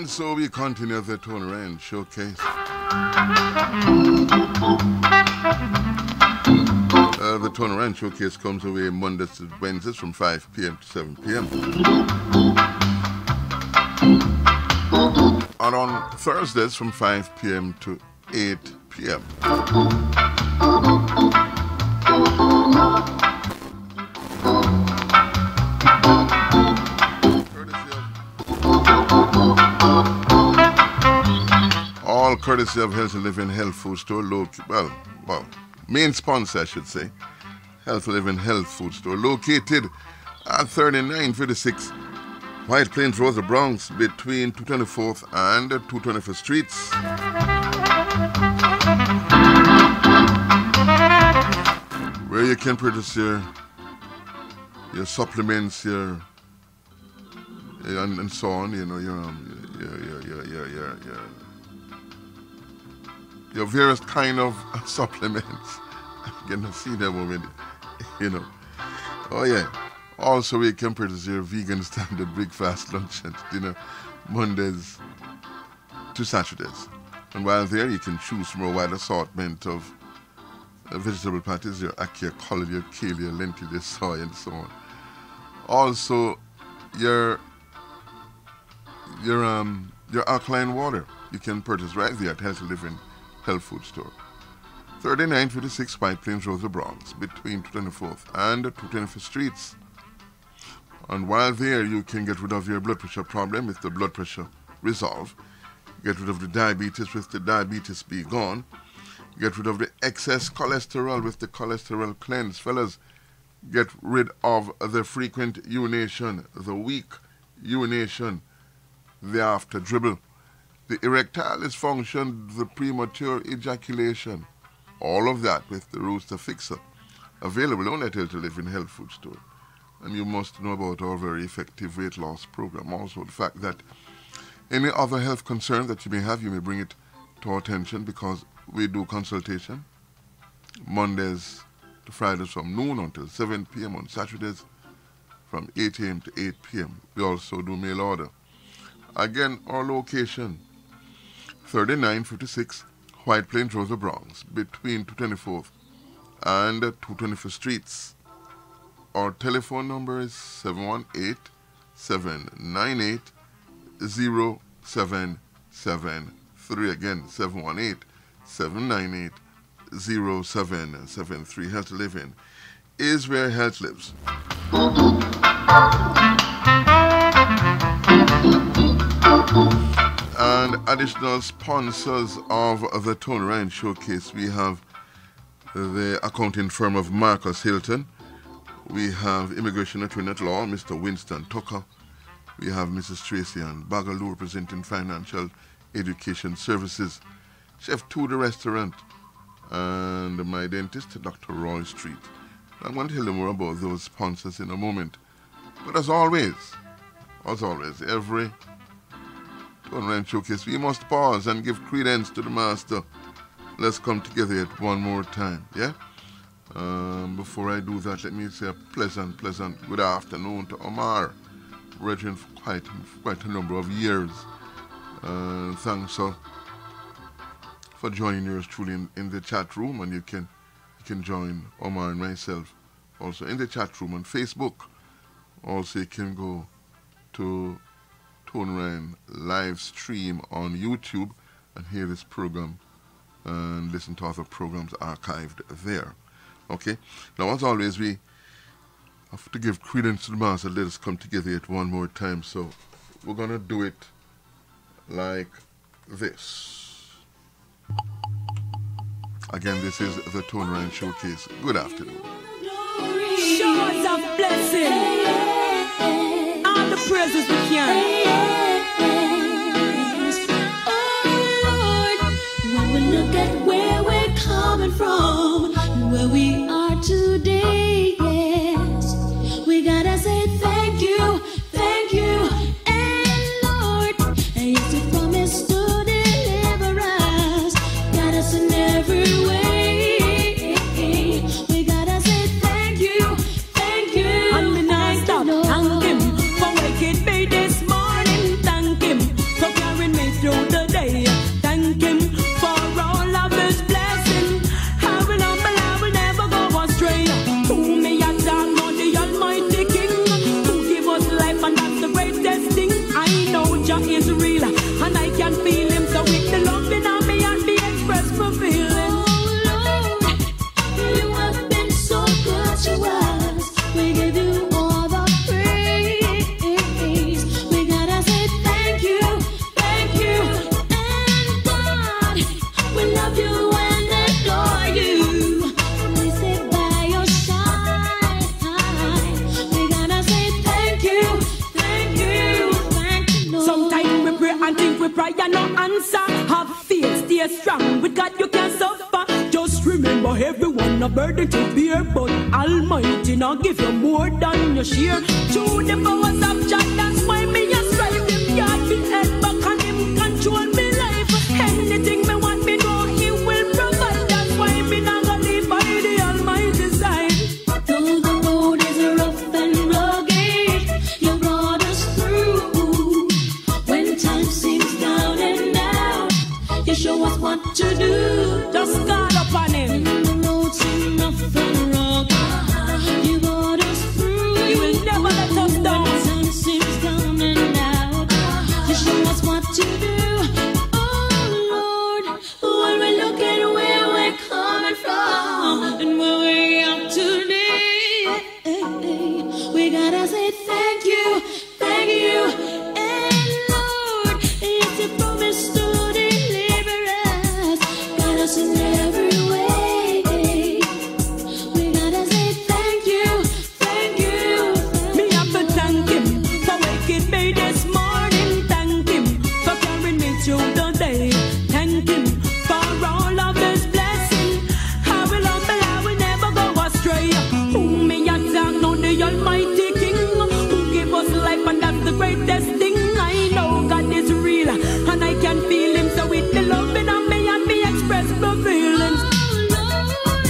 And so we continue the Tone Ranch Showcase. The Tone Ranch Showcase comes away Mondays to Wednesdays from 5 p.m. to 7 p.m. And on Thursdays from 5 p.m. to 8 p.m. All courtesy of Healthy Living Health Food Store, main sponsor, I should say, Healthy Living Health Food Store, located at 3956 White Plains Road, the Bronx, between 224th and 225th Streets. Where you can purchase your supplements, and so on, your various kind of supplements. I'm getting to see that moment, Oh yeah. Also, we can purchase your vegan standard breakfast, lunch, and dinner, Mondays to Saturdays. And while there, you can choose from a wide assortment of vegetable patties, your ackee, collard, your kale, your lentil, your soy, and so on. Also, your alkaline water you can purchase right there at Healthy Living Health Food Store. 3956 White Plains Road, the Bronx, between 224th and 225th Streets. And while there, you can get rid of your blood pressure problem with the blood pressure Resolve. Get rid of the diabetes with the Diabetes Be Gone. Get rid of the excess cholesterol with the Cholesterol Cleanse. Fellas, get rid of the frequent urination, the weak urination, the after dribble, the erectile dysfunction, the premature ejaculation. All of that with the Rooster Fixer. Available only at Healthy Living Health Food Store. And you must know about our very effective weight loss program. Also, the fact that any other health concern that you may have, you may bring it to our attention, because we do consultation Mondays to Fridays from noon until 7 p.m. on Saturdays from 8 a.m. to 8 p.m. We also do mail order. Again, our location, 3956 White Plains Road, the Bronx, between 224th and 225th Streets. Our telephone number is 718-798-0773. Again, 718-798-0773. Health Living is where health lives. And additional sponsors of the Tone Ranch Showcase, we have the accounting firm of Marcus Hilton. We have immigration attorney at law, Mr. Winston Tucker. We have Mrs. Tracy Ann Bagaloo representing Financial Education Services. Chef Tudor Restaurant. And my dentist, Dr. Roy Street. I'm going to tell you more about those sponsors in a moment. But as always, every Tone Ranch Showcase, we must pause and give credence to the master. Let's come together yet one more time, yeah? Before I do that, let me say a pleasant good afternoon to Omar, brethren, for quite a number of years. Thanks for joining yours truly in the chat room, and you can join Omar and myself also in the chat room on Facebook. Also, you can go to Tone Ranch live stream on YouTube and hear this program and listen to other programs archived there. Okay? Now, as always, we have to give credence to the master. Let us come together yet one more time. So, we're going to do it like this. Again, this is the Tone Ranch Showcase. Good afternoon. Showers of blessing. All the praises we can. When we look at where we're coming from, where we are today, yes, we gotta say thank you, and Lord, and yes, you promised to deliver us, got us in every way. We gotta say thank you, and me and with God you can suffer. Just remember everyone a burden to bear, but Almighty now give you more than your share. Through the powers of Jah, that's why me a strive. Him yard me head back and him control me life. Anything me want me know he will provide. That's why me not gonna leave by the Almighty side. Though the road is rough and rugged, you brought us through. When time seems down and out, you show us what to do. Just call upon him. When the road seems rough and rugged, you brought us through. He will never let us down. When time seems down and out, you show us what to do. Oh Lord, when we look at where we're coming from and where we are today, we gotta say thank you, and Lord, it's a promise to deliver us, guide us in every way. We gotta say thank you, Me have to thank him for waking me this morning. Thank him for carrying me through the day. Thank him for all of his blessing. I will humble, I will never go astray. Who me a thank now the Almighty King, who give us life, and that's the greatest thing. I know God is real and I can feel him, so with the love in me and me express my feelings. Oh Lord,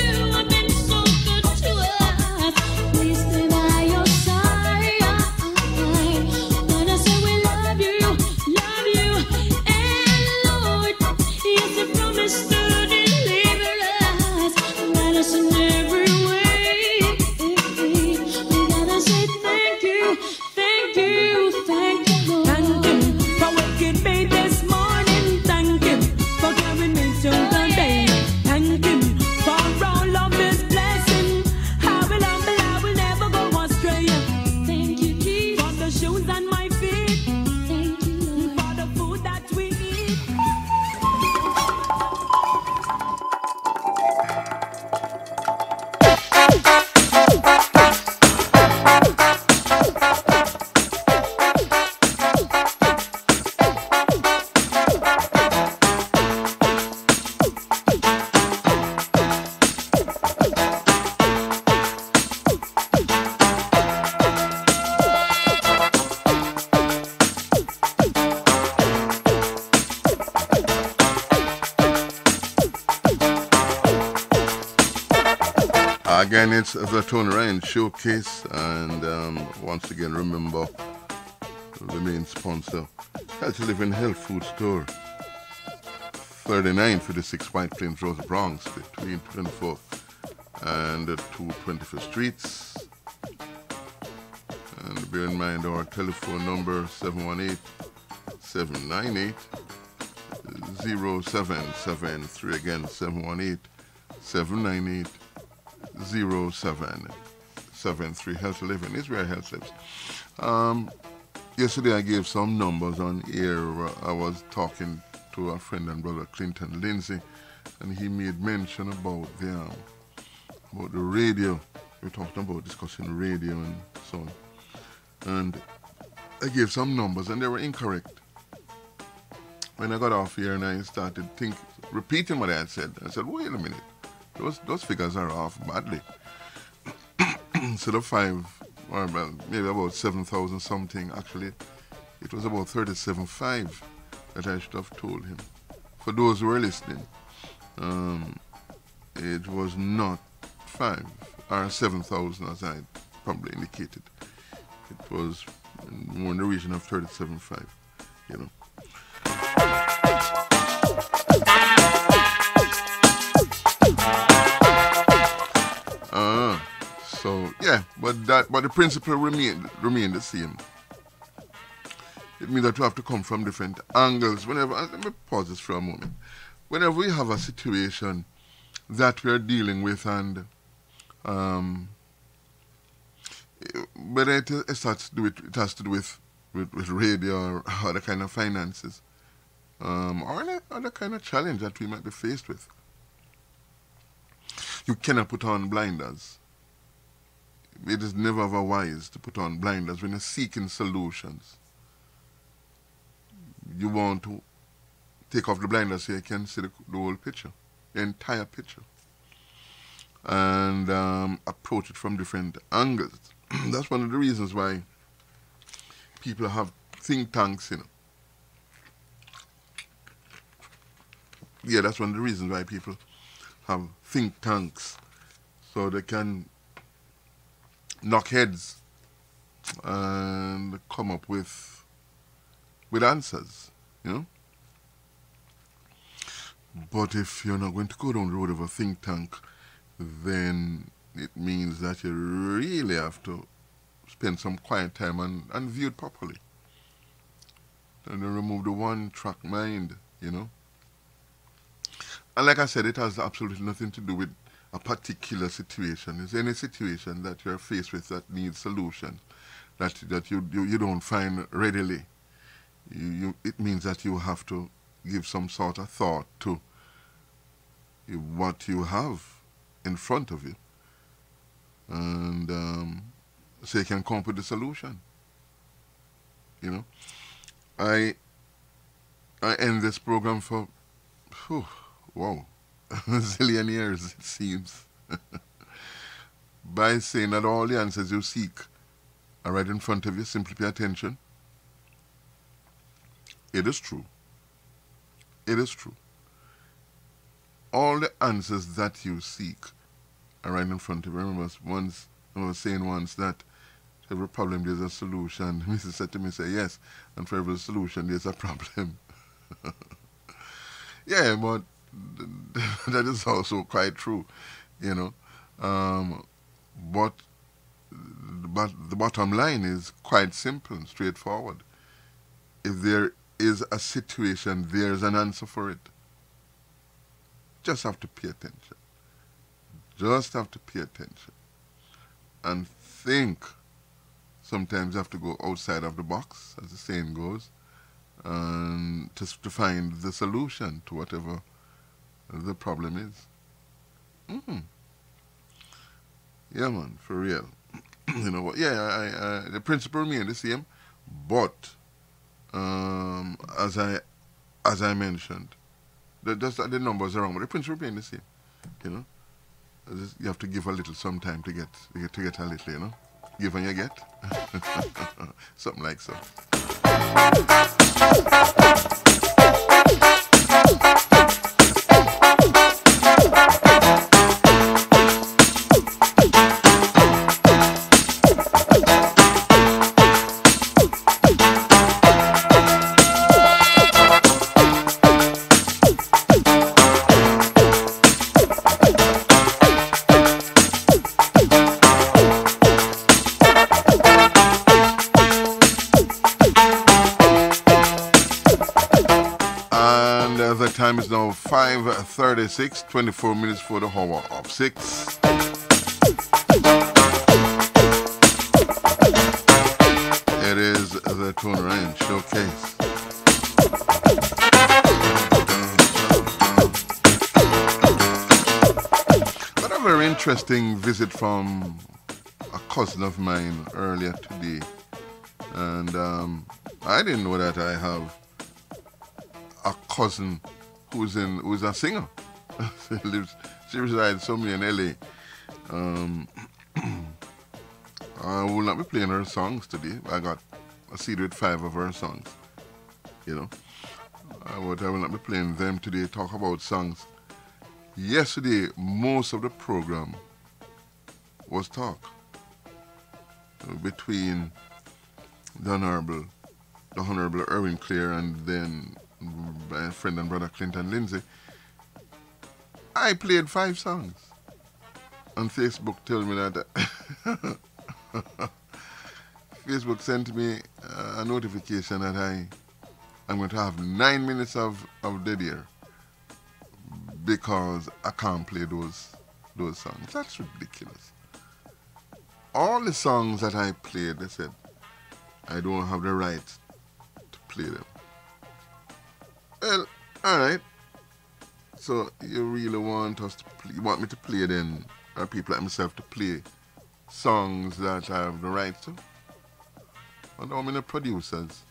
you have been so good to us. We stay by your side. Wanna say we love you, and Lord, it's a promise to deliver us, guide us in every way. We gotta say thank you, Lord. Thank him for waking me this morning. Thank him for carrying me through the day. Thank him for all of his blessing. I will humble, I will never go astray. Thank you, For Jesus. the shoes on my feet, Thank you, Lord. for the food that we eat. Again, it's the Tony Ryan Showcase, and once again, remember the main sponsor, Healthy Living Health Food Store, 3956 White Plains Road, Bronx, between 24th and 225th Streets. And bear in mind our telephone number 718-798-0773. Again, 718-798-0773. Healthy Living is where health lives. Yesterday I gave some numbers on air. I was talking to a friend and brother, Clinton Lindsay, and he made mention about the radio. We were talking about discussing radio and so on. And I gave some numbers and they were incorrect. When I got off here and I started repeating what I had said, I said, wait a minute, those figures are off badly. Instead of 5, or well, maybe about 7,000 something, actually, it was about 37.5 that I should have told him. For those who were listening, it was not 5 or 7,000 as I probably indicated. It was more in the region of 37.5, you know. So yeah, but the principle remain the same. It means that we have to come from different angles. Let me pause this for a moment. Whenever we have a situation that we are dealing with, and whether it has to do with radio or other kind of finances, or any other kind of challenge that we might be faced with, you cannot put on blinders. It is never ever wise to put on blinders when you're seeking solutions. You want to take off the blinders so you can see the whole picture, the entire picture, and approach it from different angles. That's one of the reasons why people have think tanks, you know. Yeah, that's one of the reasons why people have think tanks, so they can knock heads and come up with answers, you know. But if you're not going to go down the road of a think tank, then it means that you really have to spend some quiet time and view it properly. And then remove the one-track mind, you know. And like I said, it has absolutely nothing to do with a particular situation. It's any situation that you're faced with that needs solution, that you don't find readily. It means that you have to give some sort of thought to what you have in front of you, and so you can come up with the solution. You know, I end this program for, wow, a zillion years it seems, by saying that all the answers you seek are right in front of you. Simply pay attention. It is true. It is true. All the answers that you seek are right in front of you. Remember, I was saying once that for every problem there's a solution. Mrs. said to me, say yes, and for every solution there's a problem. Yeah, but that is also quite true, you know. But the bottom line is quite simple and straightforward. If there is a situation, there's an answer for it. Just have to pay attention. Just have to pay attention. And think. Sometimes you have to go outside of the box, as the saying goes, and just to find the solution to whatever the problem is. Yeah, man, for real. You know what? Yeah, the principle remains the same, but as I mentioned, the numbers are wrong, but the principle remains the same. You know, you have to give a little some time to get a little. You know, give and you get. Something like so. The time is now 5:36, 24 minutes for the hour of 6. It is the Tony Ryan Showcase. Got a very interesting visit from a cousin of mine earlier today, and I didn't know that I have a cousin who's a singer. She resides somewhere in LA. I will not be playing her songs today. I got a CD with 5 of her songs, you know. But I will not be playing them today. Talk about songs. Yesterday, most of the program was talk between the Honorable Irwin Clare and then my friend and brother Clinton Lindsay. I played 5 songs. And Facebook told me that Facebook sent me a notification that I'm going to have 9 minutes of dead air because I can't play those songs. That's ridiculous. All the songs that I played, they said I don't have the right to play them. Well, alright. So you really want us to play, you want me to play then, or people like myself to play songs that I have the right to? I don't mean the producers.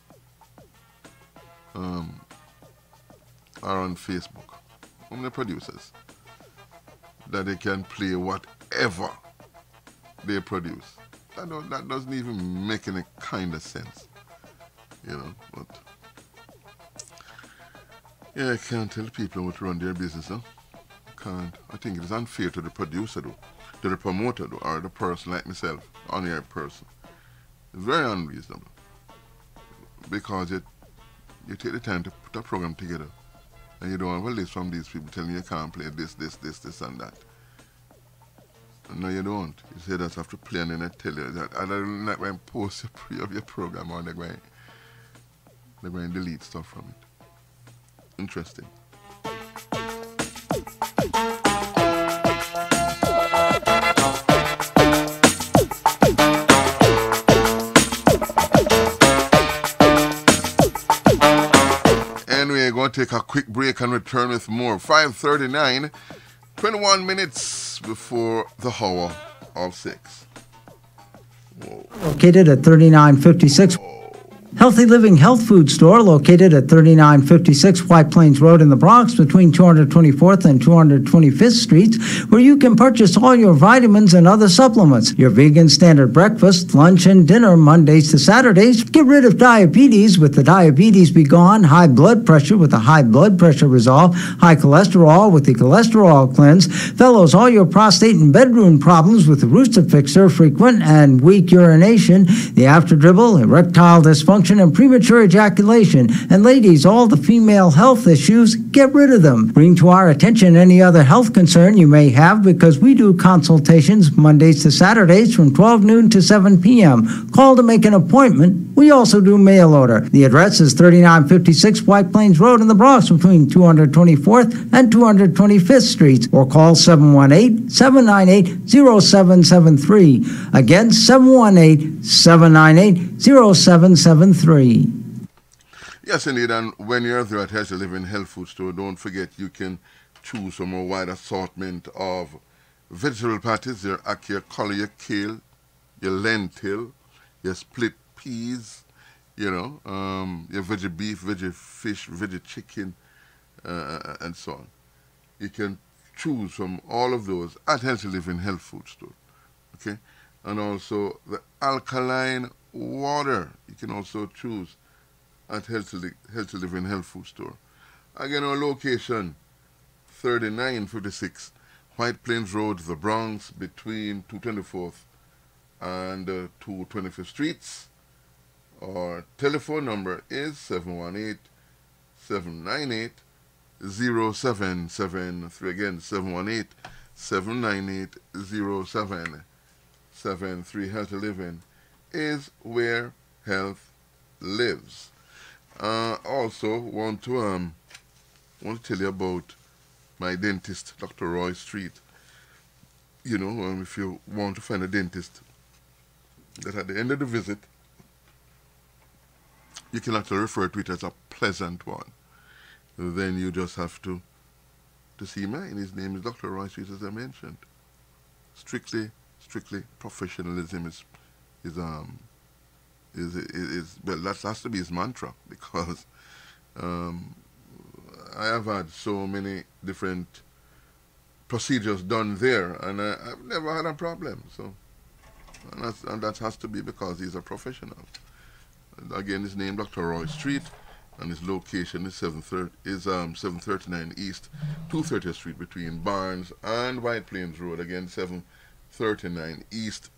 are on Facebook, how many producers, that they can play whatever they produce. That doesn't even make any kind of sense, but yeah, I can't tell people what to run their business, huh? Can't. I think it is unfair to the producer, though, to the promoter, though, or the person like myself, on-air person. It's very unreasonable, because you take the time to put a program together, and you don't have a list from these people telling you can't play this, and that. No, you don't. You say that you have to play, and then I tell you that. And I'm not going to post your program, or they're going to delete stuff from it. Interesting. And we're going to take a quick break and return with more. 5:39, 21 minutes before the hour of 6. Whoa. Located at 3956. Healthy Living Health Food Store, located at 3956 White Plains Road in the Bronx, between 224th and 225th Streets, where you can purchase all your vitamins and other supplements. Your vegan standard breakfast, lunch, and dinner Mondays to Saturdays. Get rid of diabetes with the Diabetes Be Gone, high blood pressure with the High Blood Pressure Resolve, high cholesterol with the Cholesterol Cleanse. Fellows, all your prostate and bedroom problems with the Rooster Fixer, frequent and weak urination, the after dribble, erectile dysfunction, and premature ejaculation. And ladies, all the female health issues, get rid of them. Bring to our attention any other health concern you may have, because we do consultations Mondays to Saturdays from 12 noon to 7 p.m. Call to make an appointment. We also do mail order. The address is 3956 White Plains Road in the Bronx, between 224th and 225th Streets, or call 718-798-0773. Again, 718-798-0773. Yes, indeed, and when you're there at Healthy Living Health Food Store, don't forget you can choose from a wide assortment of vegetable patties, your ackee, your collie, your kale, your lentil, your split peas, your veggie beef, veggie fish, veggie chicken, and so on. You can choose from all of those at Healthy Living Health Food Store, okay? And also the alkaline water, you can also choose at Healthy Living Health Food Store. Again, our location, 3956 White Plains Road, the Bronx, between 224th and 225th Streets. Our telephone number is 718-798-0773. Again, 718-798-0773. Healthy Living is where health lives. Also want to tell you about my dentist, Dr. Roy Street. If you want to find a dentist that at the end of the visit you can actually refer to it as a pleasant one, then you just have to see mine. His name is Dr. Roy Street, as I mentioned. Strictly professionalism is well, that has to be his mantra, because I have had so many different procedures done there, and I've never had a problem. So, and that has to be because he's a professional. And again, his name, Dr. Roy Street, and his location is 739 East 230th Street, between Barnes and White Plains Road. Again, 739 East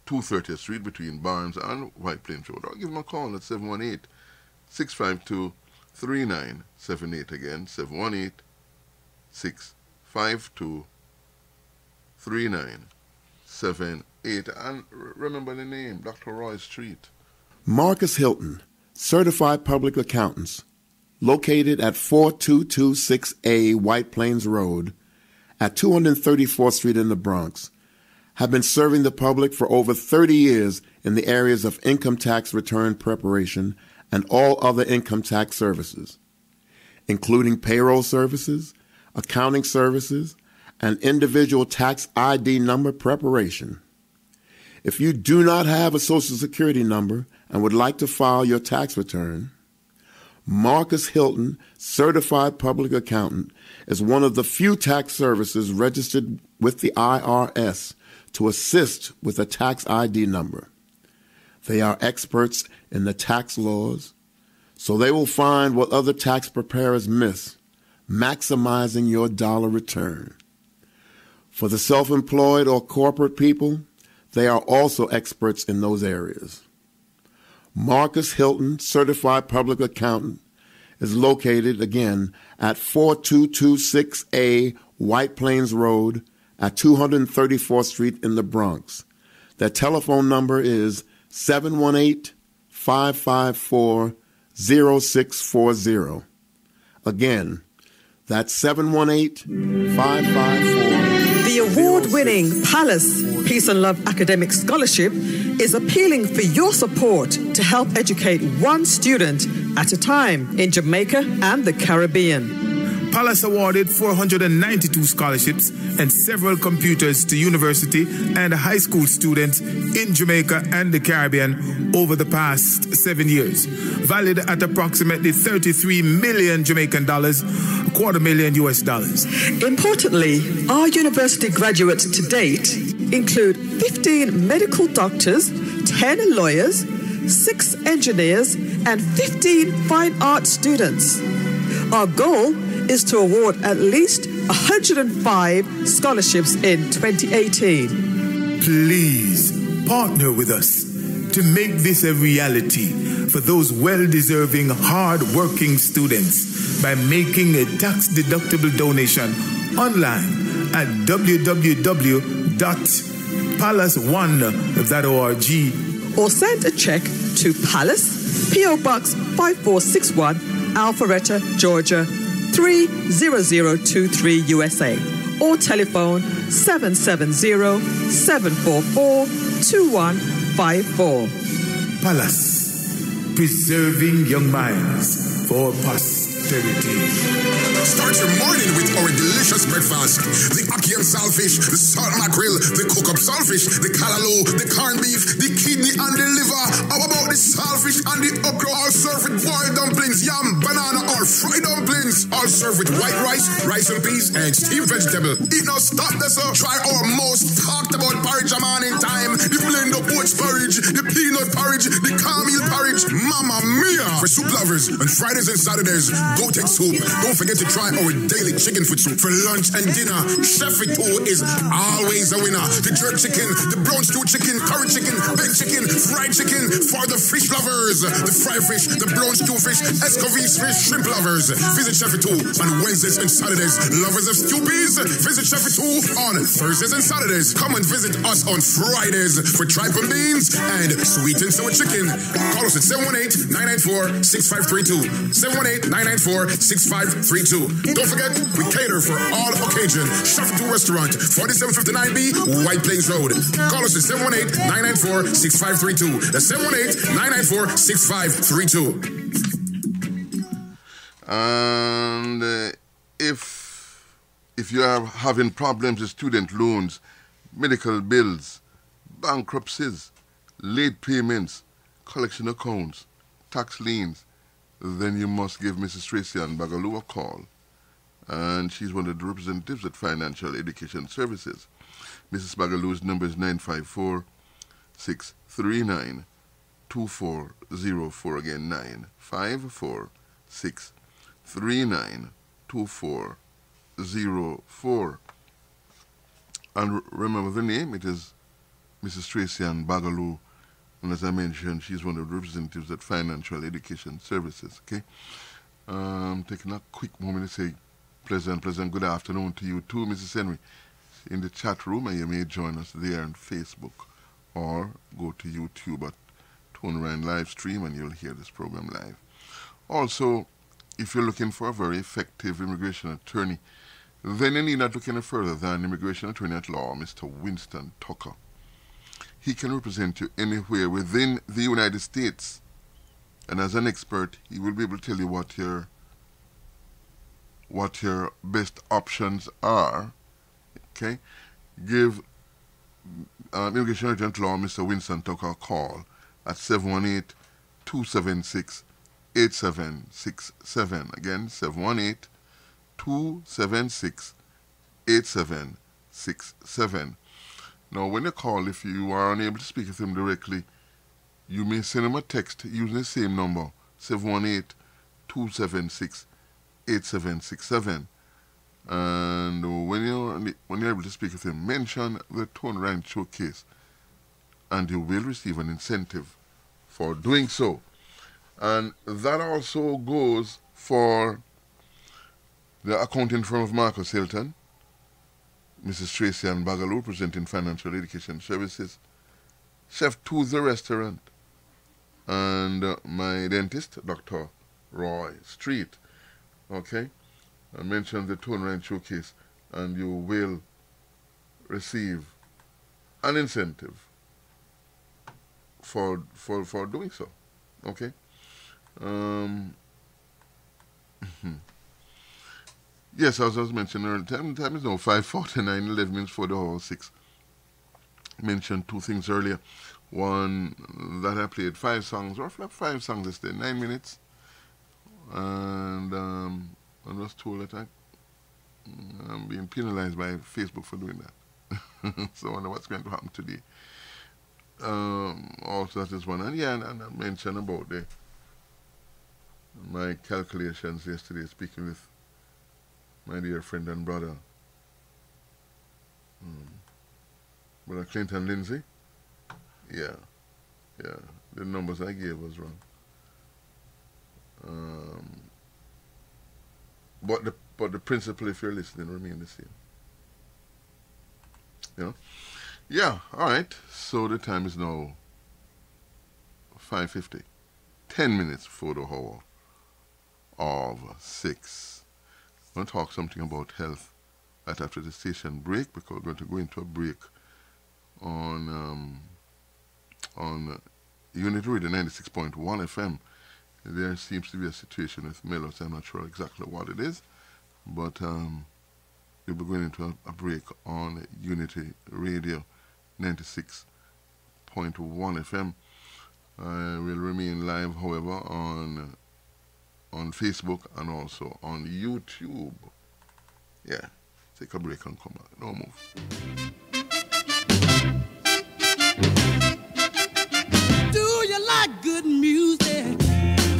230th Street, between Barnes and White Plains Road. Or give him a call at 718-652-3978. Again, 718-652-3978. And remember the name, Dr. Roy Street. Marcus Hilton, Certified Public Accountants, located at 4226A White Plains Road at 234th Street in the Bronx, have been serving the public for over 30 years in the areas of income tax return preparation and all other income tax services, including payroll services, accounting services, and individual tax ID number preparation. If you do not have a Social Security number and would like to file your tax return, Marcus Hilton, Certified Public Accountant, is one of the few tax services registered with the IRS to assist with a tax ID number. They are experts in the tax laws, so they will find what other tax preparers miss, maximizing your dollar return. For the self-employed or corporate people, they are also experts in those areas. Marcus Hilton, Certified Public Accountant, is located again at 4226A White Plains Road at 234th Street in the Bronx. Their telephone number is 718-554-0640. Again, that's 718-554-0640. The award-winning Palace Peace and Love Academic Scholarship is appealing for your support to help educate one student at a time in Jamaica and the Caribbean. Palace awarded 492 scholarships and several computers to university and high school students in Jamaica and the Caribbean over the past 7 years, valued at approximately 33 million Jamaican dollars, $250,000 US. Importantly, our university graduates to date include 15 medical doctors, 10 lawyers, 6 engineers, and 15 fine art students. Our goal is to award at least 105 scholarships in 2018. Please partner with us to make this a reality for those well-deserving, hard-working students by making a tax-deductible donation online at www.palace1.org or send a check to Palace, P.O. Box 5461, Alpharetta, Georgia 30023 USA, or telephone 770-744-2154. Palace, preserving young minds for posterity. Start your morning with our delicious breakfast. The ackee and saltfish, the salt mackerel, the cook-up saltfish, the callaloo, the corned beef, the kidney and the liver. How about the saltfish and the okra? All served with boiled dumplings, yam, banana, or fried dumplings. All served with white rice, rice and peas, and steamed vegetable. Eat no stop this up. Try our most talked about porridge a morning time. The blend of oats porridge, the peanut porridge, the cornmeal porridge. Mamma mia! For soup lovers, on Fridays and Saturdays, go take soup. Don't forget to try our daily chicken foot soup for lunch and dinner. Chef It Too is always a winner. The jerk chicken, the brown stew chicken, curry chicken, baked chicken, fried chicken for the fish lovers. The fried fish, the brown stew fish, escovitch fish, shrimp lovers. Visit Chef It Too on Wednesdays and Saturdays. Lovers of stew peas, visit Chef It Too on Thursdays and Saturdays. Come and visit us on Fridays for tripe and beans and sweet and sour chicken. Call us at 718-994-6532. 718-994-6532. Don't forget, we cater for all occasions. Chef It Too Restaurant, 4759B, White Plains Road. Call us at 718-994-6532. That's 718-994-6532. And if you are having problems with student loans, medical bills, bankruptcies, late payments, collection accounts, tax liens, then you must give Mrs. Tracy Ann Bagaloo a call. And she's one of the representatives at Financial Education Services. Mrs. Bagaloo's number is 954-639-2404. Again, 954-639-2404. And remember the name, it is Mrs. Tracy Ann Bagaloo. And as I mentioned, she's one of the representatives at Financial Education Services. Okay, taking a quick moment to say pleasant good afternoon to you too, Mrs. Henry, in the chat room, and you may join us there on Facebook or go to YouTube at Tone Ryan live stream and you'll hear this program live. Also, if you're looking for a very effective immigration attorney, then you need not look any further than immigration attorney at law, Mr. Winston Tucker. He can represent you anywhere within the United States. And as an expert, he will be able to tell you what your best options are. Okay? Give immigration attorney at law, Mr. Winston Tucker, a call at 718-276-8255. 8767. Again, 718-276-8767. Now, when you call, if you are unable to speak with him directly, you may send him a text using the same number, 718-276-8767. And when you're able to speak with him, mention the Tone Rand Showcase, and you will receive an incentive for doing so. And that also goes for the accounting firm of Marcus Hilton, Mrs. Tracy Ann Bagaloo, presenting financial education services, Chef to the restaurant, and my dentist, Dr. Roy Street. Okay? I mentioned the Tone Rand Showcase, and you will receive an incentive for doing so. Okay? Yes, as I was mentioning earlier, time is now 5:49, 11 minutes for the hour 6. Mentioned two things earlier. One, that I played 5 songs, roughly 5 songs yesterday, 9 minutes. And I was told that I'm being penalized by Facebook for doing that. So I wonder what's going to happen today. Also, that is one. And yeah, and I mentioned about my calculations yesterday, speaking with my dear friend and brother, Brother Clinton Lindsay. Yeah, the numbers I gave was wrong. But the principle, if you're listening, remain the same. You know? Yeah, all right. So the time is now 5:50. 10 minutes for the hour of 6. I'm going to talk something about health right after the station break, because we're going to go into a break on Unity Radio 96.1 FM. There seems to be a situation with Melos. I'm not sure exactly what it is, but we'll be going into a break on Unity Radio 96.1 FM. I will remain live, however, on Facebook and also on YouTube. Yeah, take a break and come back. Don't move. Do you like good music?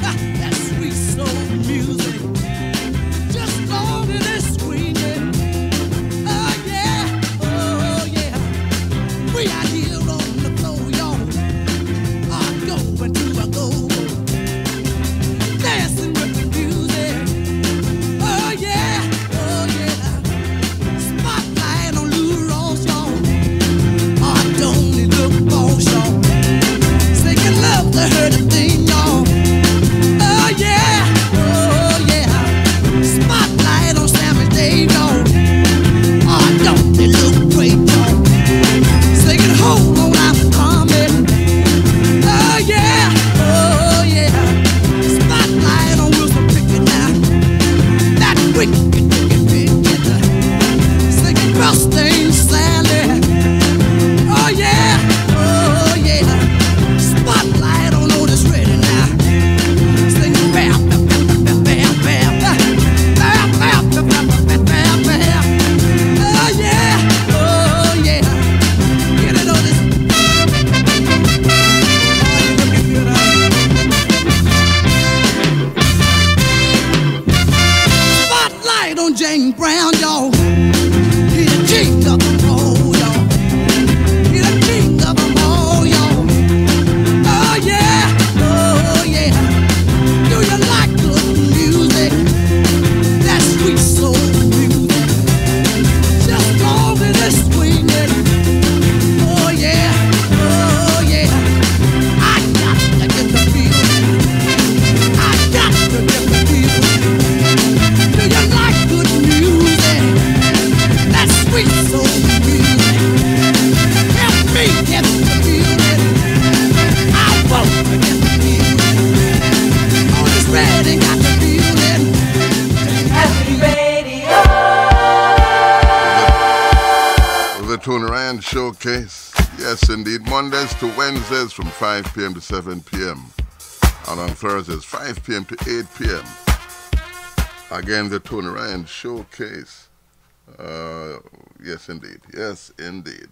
That sweet soul music. Just long as it's screaming. Oh yeah. We are here on the floor, y'all. I'm going to a go-go. Dancing with the music. Oh yeah. Spotlight on Lou Ross, y'all. I don't need look for y'all. Singing love to her the thing, y'all. Oh yeah. Spotlight on Sammy Dave, y'all. I don't need look great, y'all. Singing hold on, I'm coming. Oh yeah. Spotlight on Wilson Pickett now. That wicked. Singing Rustin Sally. Oh yeah. Spotlight on Otis Redding now. Singing bam, bam, bam, bam, bam, bam, bam, bam, bam, bam, bam, bam. Oh yeah. Get it, Otis. Spotlight on Jane Brown, y'all. He's the king of them all, y'all. He's the king of them all, y'all. Oh yeah. Do you like good music? That sweet soul music. Just long as it's swinging. Oh yeah. I got to get the feeling. I got to get the feeling. Do you like good music? That sweet soul music. Help me get the feeling. I won't forget the feeling. On this Redding got the feeling. Happy Radio. The Tone Rand Showcase. Yes, indeed. Mondays to Wednesdays from 5 p.m. to 7 p.m. And on Thursdays, 5 p.m. to 8 p.m. Again, the Tony Ryan Showcase. Yes, indeed. Yes, indeed.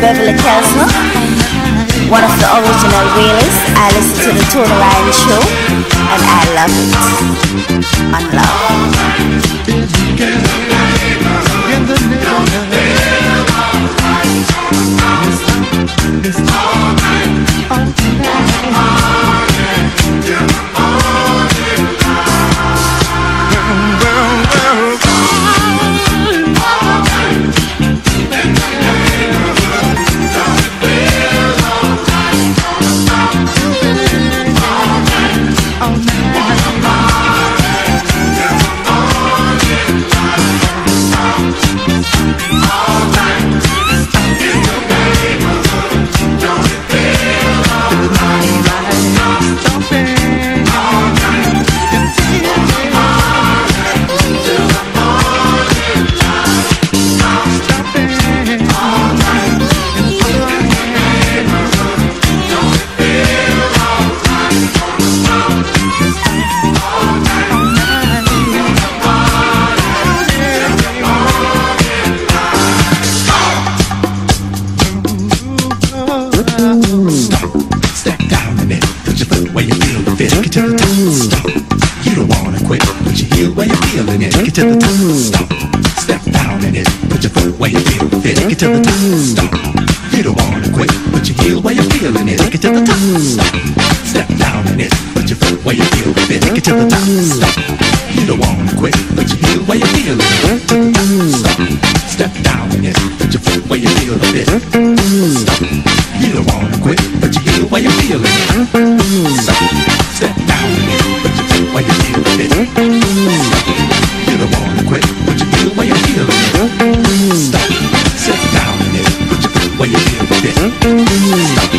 Beverly Kelsey, one of the original realists. I listen to the Tony Ryan Show and I love it. And heel where you're feeling it. Take it to the top, stop, step down in it. Put your foot where you feel it. Take it to the top, stop. You don't wanna quit. Put your heel where you're feeling it. Take it to the top, stop, step down in it. Put your foot where you feel it. Take it to the top, stop. You don't wanna quit. Put your heel where you're feeling it. To the top, stop, step down in it. Put your foot where you feel it. Stop. You don't wanna quit. Put your heel where you're feeling it. Stop, step down in it. Put your foot where you feel it. Stop. You don't wanna quit. Put your heel where you're feeling it. Stop, step down in it. Put your foot where you feel it. Stop.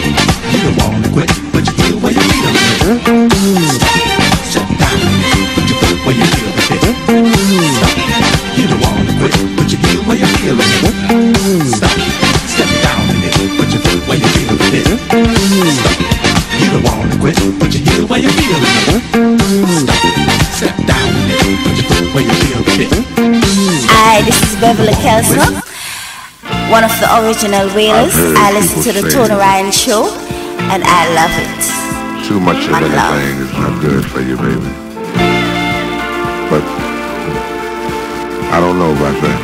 You don't wanna quit. Put your heel where you're feeling it. Stop, step down in it. Put your foot where you feel it. Stop. You don't wanna quit. Put your heel where you're feeling it. Stop, step down in it. Put your foot where you feel it. Stop. You don't wanna quit. Put your heel where you feel it. Stop, step down in it. Put your foot where you feel it. Hi, this is Beverly Kelso, one of the original wheelers. I listen to the Tony Ryan Show, and I love it. Too much of anything is not good for you, baby. But I don't know about that.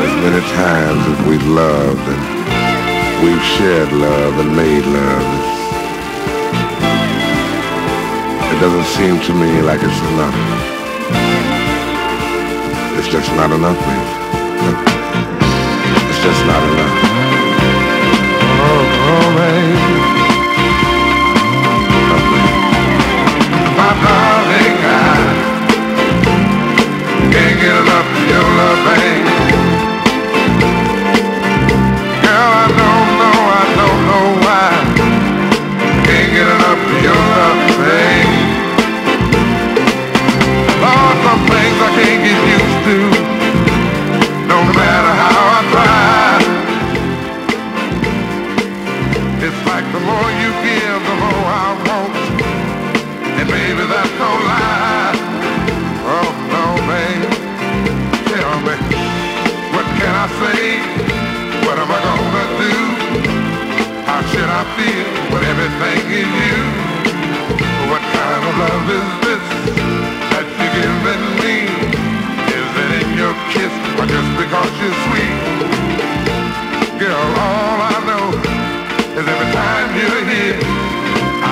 As many times as we've loved and we've shared love and made love, it doesn't seem to me like it's enough. It's just not enough, baby. It's just not enough. Oh, baby. My darling, I can't get enough of your love, baby. Girl, I don't know why. Can't get enough of your love, baby. Lord, some things I can't get used to, no matter how I try. It's like the more you give, the more I want. And baby, that's no lie. Oh no, baby. Tell me, what can I say? What am I gonna do? How should I feel when everything is you? What kind of love is this that you're giving me? Is it in your kiss or just because you're sweet? Girl, all I know is every time you're here,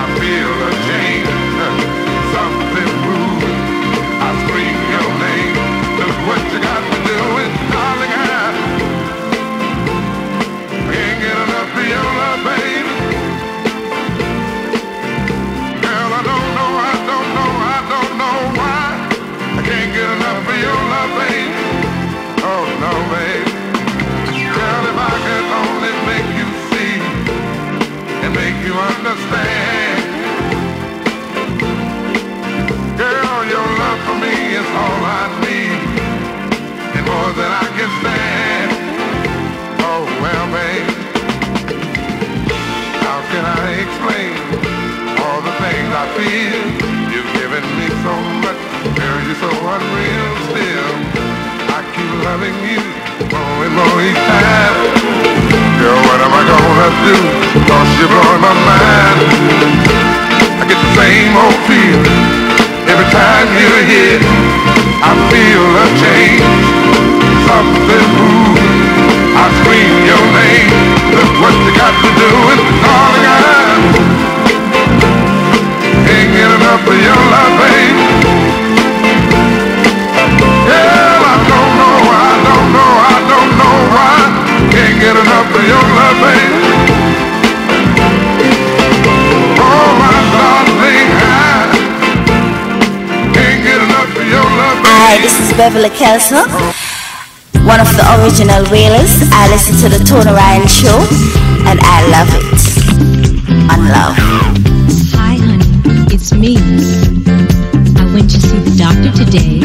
I feel a change, something moving. I scream your name. Look what you got to do, and darling, I can't get enough of your love, baby. Girl, I don't know why. I can't get enough of your love, baby. Oh no, baby. Girl, if I could only make you see and make you understand. Girl, your love for me is all I need, and more than I can stand. Oh well, babe, how can I explain all the things I feel? You've given me so much, girl, you're so unreal still. I keep loving you more and more each time. Girl, what am I gonna do? 'Cause you're blowing my mind. I get the same old feeling every time you're here. I feel a change, something moving. I scream your name. Look what you got to do, and darling, I can't get enough of your love, babe. Yeah, I don't know why. Can't get enough of your love, babe. Oh, my darling, Hi, this is Beverly Kelso, one of the original wheelers. I listen to the Tony Ryan Show, and I love it. Unlove. Hi, honey, it's me. I went to see the doctor today,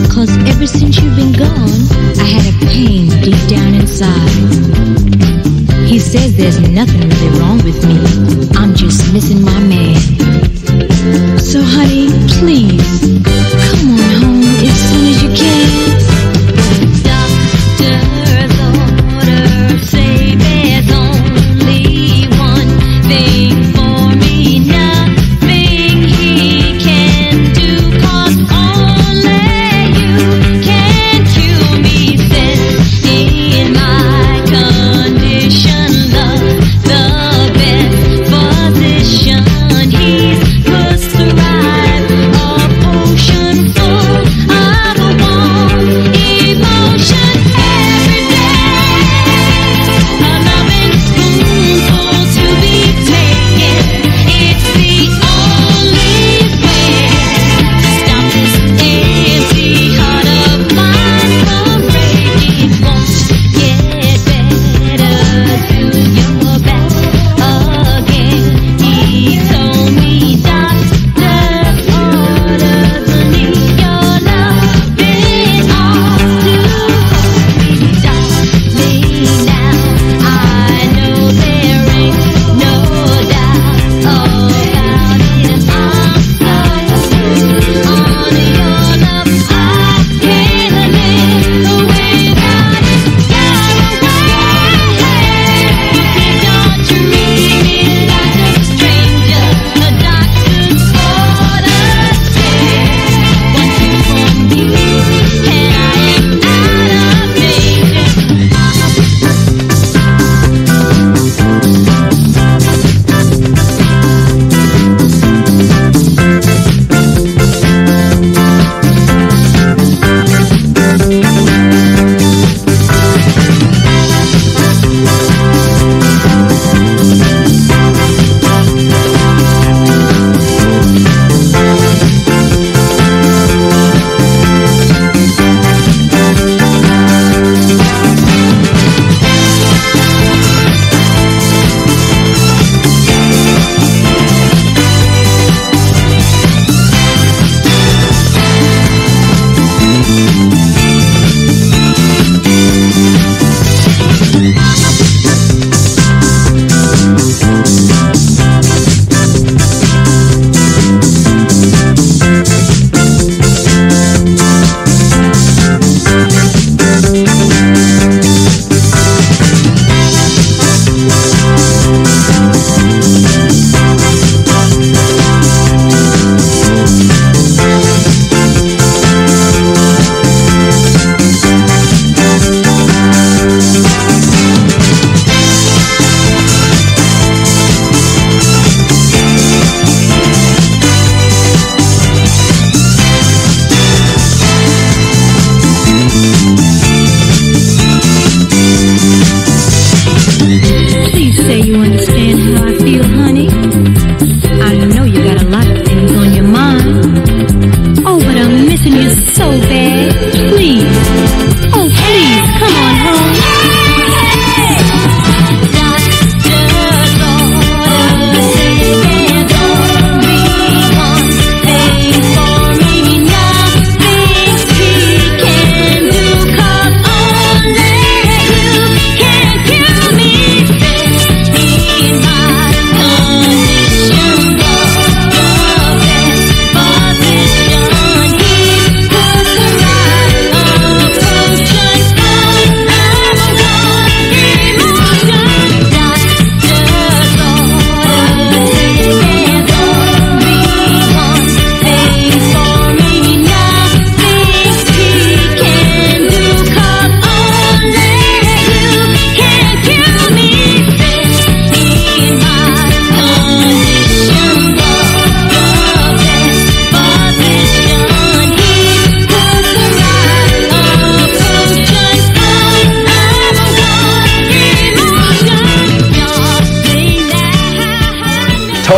'cause ever since you've been gone, I had a pain deep down inside. He says there's nothing really wrong with me. I'm just missing my man. So honey, please, come on home as soon as you can. Doctor's orders say there's only one thing for me. Nothing he can do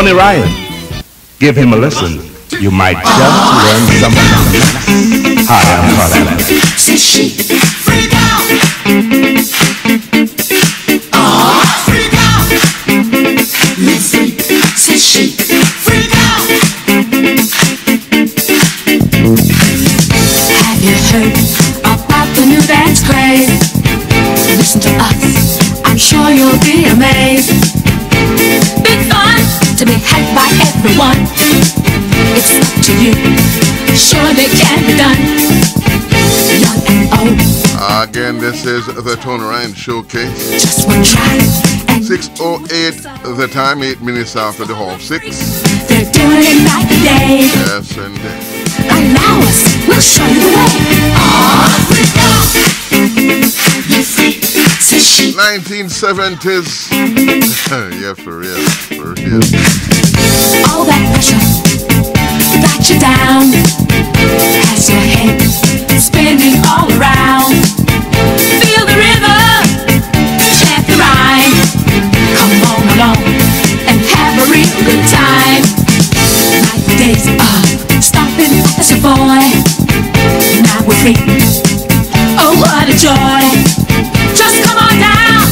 Tony Ryan. Give him a listen. You might just learn something. Hi, I'm Carl Allen. Say she, freak out. Oh, freak out. Let's freak. Say she, freak out. Have you heard about the new dance craze? Listen to us, I'm sure you'll be amazed. Big fun to be had by everyone. It's up to you, surely can be done. Young and old. Again, this is the Tony Ryan Showcase. Just one try. 6:08 the time, 8 minutes after the half 6. They're doing it night and day. Yes, and allow us, we'll show you the way. Oh, freak out. You freak, say she. 1970s. Yeah, for real, for real. All that pressure got you down. Has your head spinning all around. Feel the rhythm, chant the rhyme. Come on along and have a real good time. Like the days of stomping as a boy. Now we're free. Oh, what a joy. Just come on down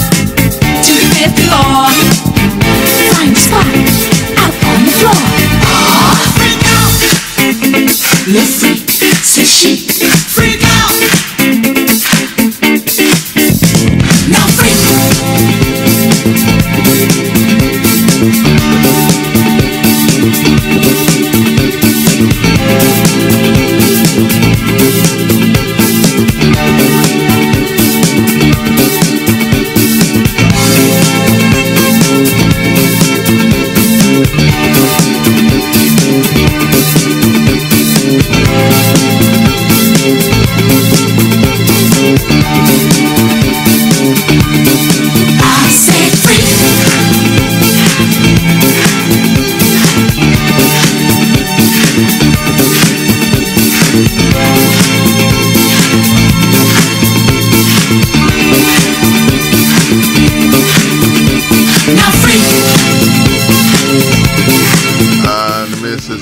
to the 5th floor. Find a spot out on the floor. Oh, freak out. Let's freak, say she, freak out. Now freak.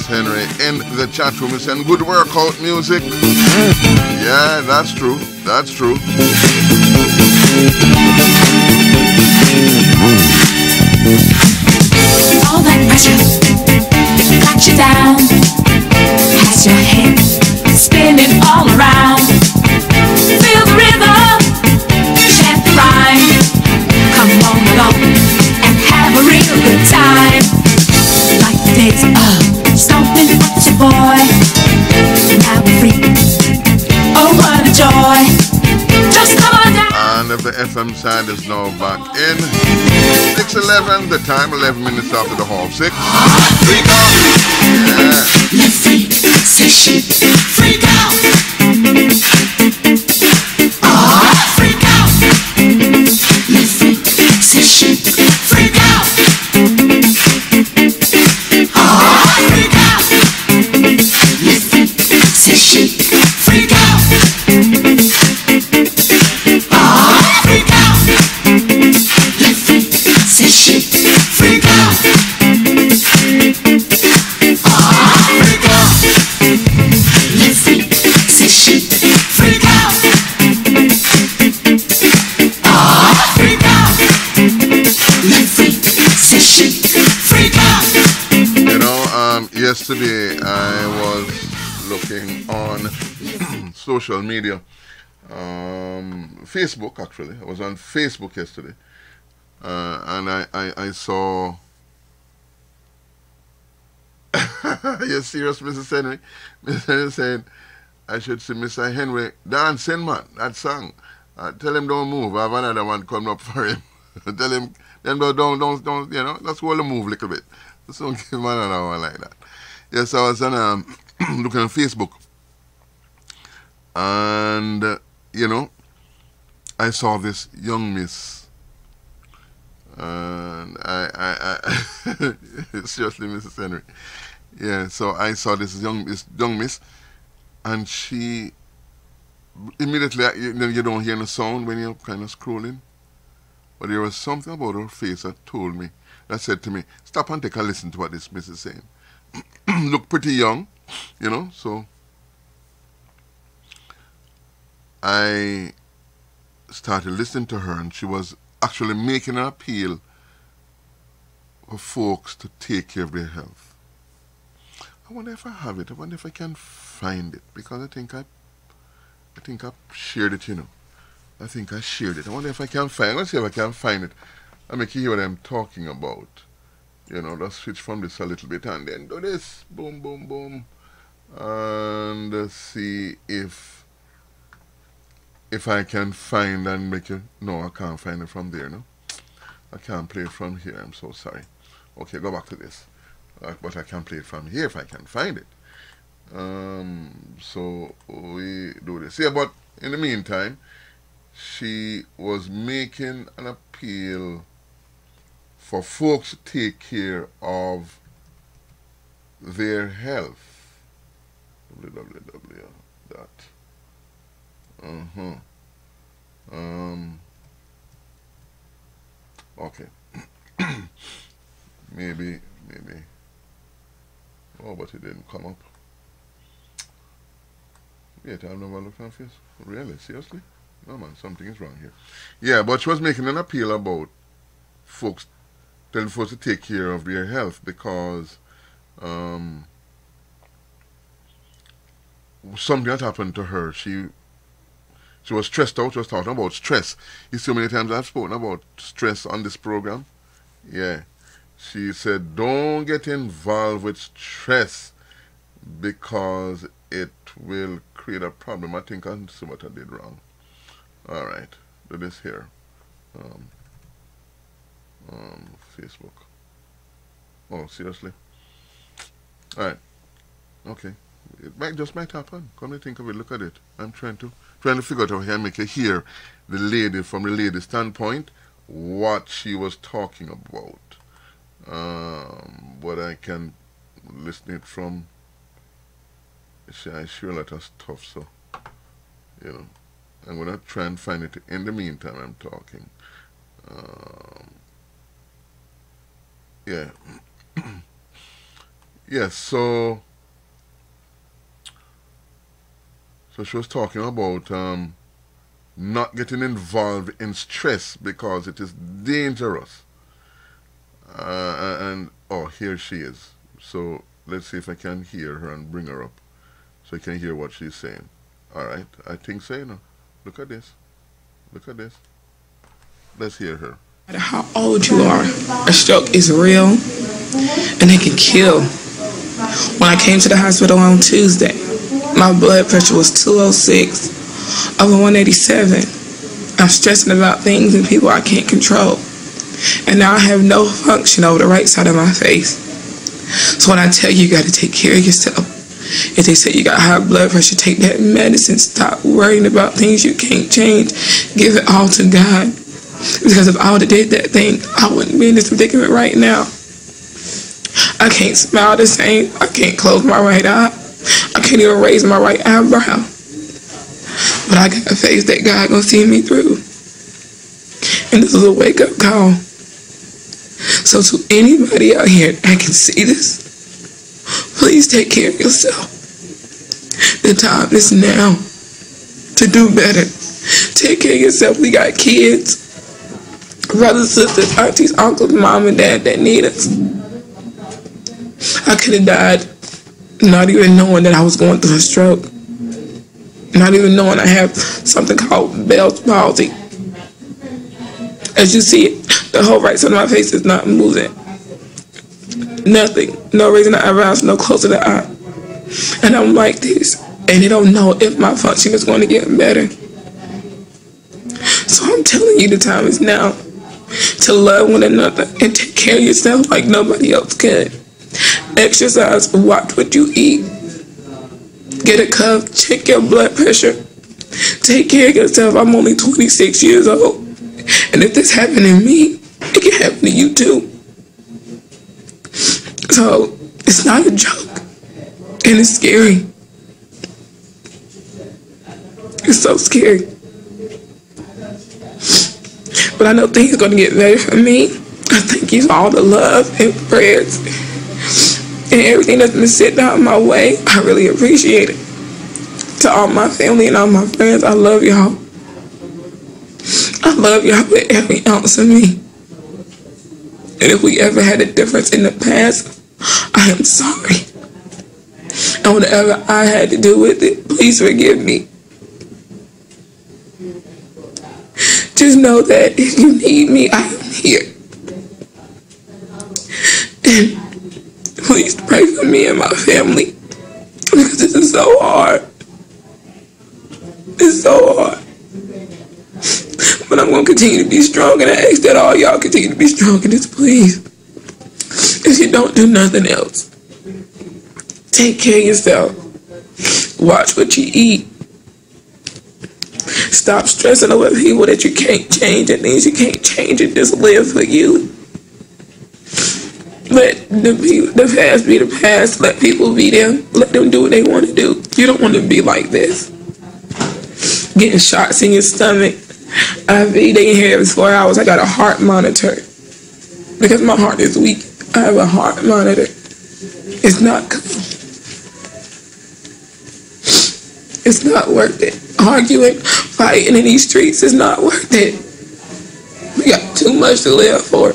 Henry in the chat room is saying good workout music. Yeah, that's true. That's true. All that pressure got you down. Has your head spinning all around. Feel the rhythm, chant the rhyme. Come on along and have a real good time. Like the days of stomping as a boy. Now we're free. Oh, what a joy. Just come on down. And if the FM side is now back in 6:11, the time 11 minutes after the half 6. Freak out. Yeah. Let's freak. Say she. Freak out. Oh, freak out. Let's freak. Say she. Freak out. Freak out. Let's freak. Say she. Freak out. Freak out. Let's freak. Say she. Freak out. Freak out. Let's freak. Say she. Freak out. Freak out. Let's freak. Say she. Freak out. You know, yesterday I was looking on social media, Facebook actually. I was on Facebook yesterday, and I saw. You're serious, Mrs. Henry? Mrs. Henry saying I should see Mr. Henry dancing, man. That song. Tell him don't move. I have another one coming up for him. Tell him, then don't, you know, let's hold the move a little bit. Just don't give him another one like that. Yes, I was on looking on Facebook, and you know, I saw this young miss, and I seriously, Mrs. Henry, yeah. So I saw this young miss, and she immediately, you don't hear the sound when you're kind of scrolling, but there was something about her face that told me that said to me, stop and take a listen to what this miss is saying. Look pretty young, you know, so I started listening to her, and she was actually making an appeal for folks to take care of their health. I wonder if I have it. I wonder if I can find it, because I think I shared it, you know. I think I shared it. I wonder if I can find it. Let's see if I can find it. I make you hear what I'm talking about. You know, let's switch from this a little bit and then do this. Boom, boom, boom. And see if I can find and make it. No, I can't find it from there, no. I can't play it from here. I'm so sorry. Okay, go back to this. But I can play it from here if I can find it. So we do this. Yeah, but in the meantime, she was making an appeal for folks to take care of their health. www. Okay. maybe. Oh, but it didn't come up. Wait, I've never looked on Facebook. Really? Seriously? No, man, something is wrong here. Yeah, but she was making an appeal about folks, telling folks to take care of their health, because something had happened to her. She was stressed out. She was talking about stress. You see how many times I've spoken about stress on this program? Yeah. She said, don't get involved with stress because it will create a problem. I think I see what I did wrong. All right. Do this here. Facebook. Oh, seriously? All right. Okay. It might happen. Come to think of it, look at it. I'm trying to figure out how I can make you hear the lady, from the lady's standpoint, what she was talking about. But I can listen it from, I share a lot of stuff, so, you know, I'm going to try and find it in the meantime I'm talking. Yeah. Yes, so she was talking about not getting involved in stress because it is dangerous. And here she is. So let's see if I can hear her and bring her up so you can hear what she's saying. All right, I think so, you know. Look at this. Look at this. Let's hear her. No matter how old you are, a stroke is real and it can kill. When I came to the hospital on Tuesday, my blood pressure was 206 over 187. I'm stressing about things and people I can't control. And now I have no function over the right side of my face. So when I tell you, you got to take care of yourself. If they say you got high blood pressure, take that medicine. Stop worrying about things you can't change. Give it all to God. Because if I would have did that thing, I wouldn't be in this predicament right now. I can't smile the same. I can't close my right eye. I can't even raise my right eyebrow. But I got faith that God gonna see me through. And this is a wake-up call. So to anybody out here that can see this, please take care of yourself. The time is now to do better. Take care of yourself. We got kids, brothers, sisters, aunties, uncles, mom, and dad that need us. I could have died not even knowing that I was going through a stroke. Not even knowing I have something called Bell's palsy. As you see it, the whole right side of my face is not moving. Nothing. No raising the eyebrows, no closing the eye. And I'm like this. And they don't know if my function is going to get better. So I'm telling you, the time is now to love one another and take care of yourself like nobody else can. Exercise, watch what you eat. Get a cuff, check your blood pressure. Take care of yourself. I'm only 26 years old. And if this happened to me, it can happen to you too. So, it's not a joke. And it's scary. It's so scary. But I know things are going to get better for me. I thank you for all the love and prayers and everything that's been sent down my way. I really appreciate it. To all my family and all my friends, I love y'all. I love y'all with every ounce of me. And if we ever had a difference in the past, I am sorry. And whatever I had to do with it, please forgive me. Just know that if you need me, I am here. And please pray for me and my family, because this is so hard. It's so hard. But I'm going to continue to be strong, and I ask that all y'all continue to be strong in this, please. If you don't do nothing else, take care of yourself. Watch what you eat. Stop stressing over people that you can't change and things you can't change, and just live for you. Let the past be the past. Let people be them. Let them do what they want to do. You don't want to be like this. Getting shots in your stomach. IV, they in here every 4 hours. I got a heart monitor. Because my heart is weak, I have a heart monitor. It's not cool. It's not worth it. Arguing, fighting in these streets is not worth it. We got too much to live for.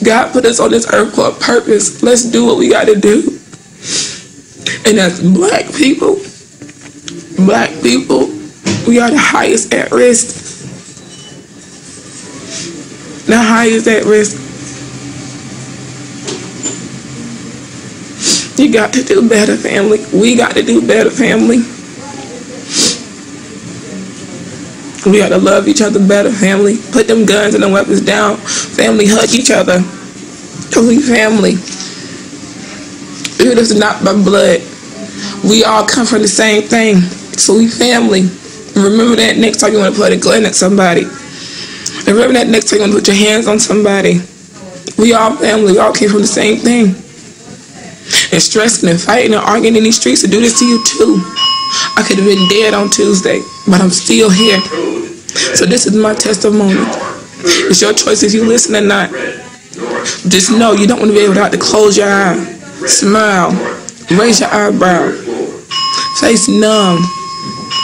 God put us on this earth for a purpose. Let's do what we got to do. And as black people, we are the highest at risk. The highest at risk. You got to do better, family. We got to do better, family. We got to love each other better, family. Put them guns and them weapons down. Family, hug each other. We family. Even if it's not by blood, we all come from the same thing. So we family. And remember that next time you want to put a gun at somebody. And remember that next time you want to put your hands on somebody. We all family. We all came from the same thing. And stressing and fighting and arguing in these streets to do this to you too. I could have been dead on Tuesday, but I'm still here. So this is my testimony. It's your choice if you listen or not. Just know you don't want to be able to close your eye, smile, raise your eyebrow, face numb.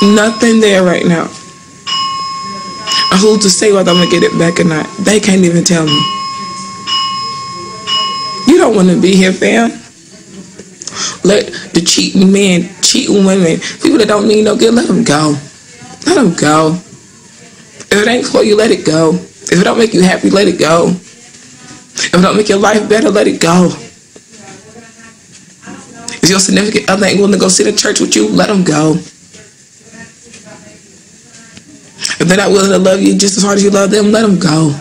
Nothing there right now. Who's to say whether I'm going to get it back or not? They can't even tell me. You don't want to be here, fam. Let the cheating men, cheating women, people that don't mean no good, let them go. Let them go. If it ain't for you, let it go. If it don't make you happy, let it go. If it don't make your life better, let it go. If your significant other ain't willing to go sit in church with you, let them go. If they're not willing to love you just as hard as you love them, let them go.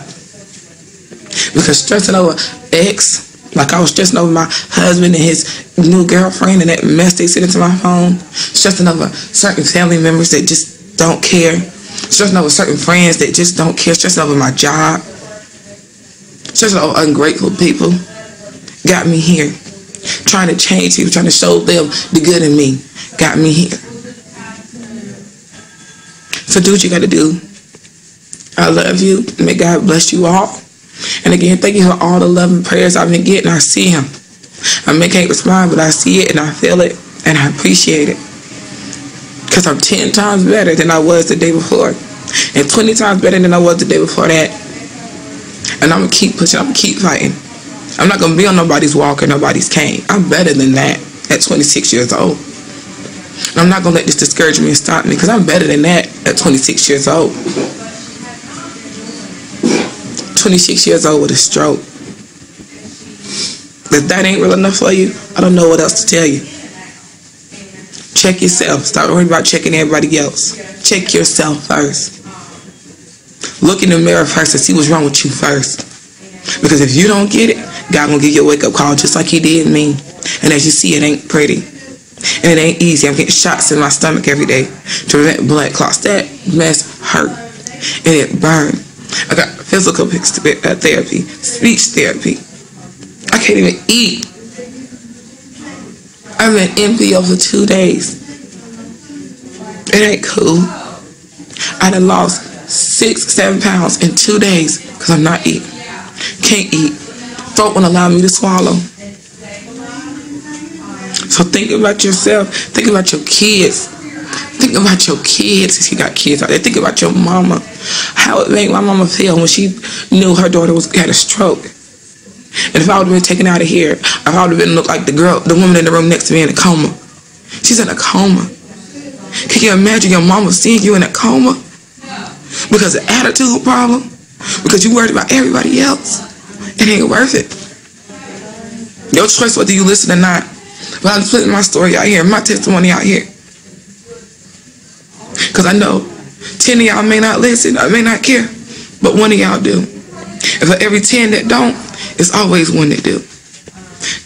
Because stressing over ex, like I was stressing over my husband and his new girlfriend and that mess they sent into my phone. Stressing over certain family members that just don't care. Stressing over certain friends that just don't care. Stressing over my job. Stressing over ungrateful people. Got me here. Trying to change people, trying to show them the good in me. Got me here. So do what you got to do. I love you. May God bless you all. And again, thank you for all the love and prayers I've been getting. I see him. I can't respond, but I see it and I feel it and I appreciate it. Because I'm 10 times better than I was the day before. And 20 times better than I was the day before that. And I'm going to keep pushing. I'm going to keep fighting. I'm not going to be on nobody's walk or nobody's cane. I'm better than that at 26 years old. And I'm not going to let this discourage me and stop me, because I'm better than that at 26 years old. 26 years old with a stroke. If that ain't real enough for you, I don't know what else to tell you. Check yourself. Stop worrying about checking everybody else. Check yourself first. Look in the mirror first and see what's wrong with you first. Because if you don't get it, God gonna give you a wake-up call just like he did me. And as you see, it ain't pretty. And it ain't easy. I'm getting shots in my stomach every day to prevent blood clots. That mess hurt. And it burned. I got physical therapy, speech therapy. I can't even eat. I've been NPO for 2 days. It ain't cool. I done lost 6-7 pounds in 2 days because I'm not eating. Can't eat. Throat won't allow me to swallow. So think about yourself. Think about your kids. Think about your kids if you got kids out there. Think about your mama. How it made my mama feel when she knew her daughter had a stroke. And if I would have been taken out of here, if I would have been looked like the woman in the room next to me in a coma. She's in a coma. Can you imagine your mama seeing you in a coma? Because of attitude problem? Because you worried about everybody else? It ain't worth it. Your choice whether you listen or not. But I'm putting my story out here, my testimony out here. Because I know 10 of y'all may not listen, I may not care, but one of y'all do. And for every 10 that don't, it's always one that do.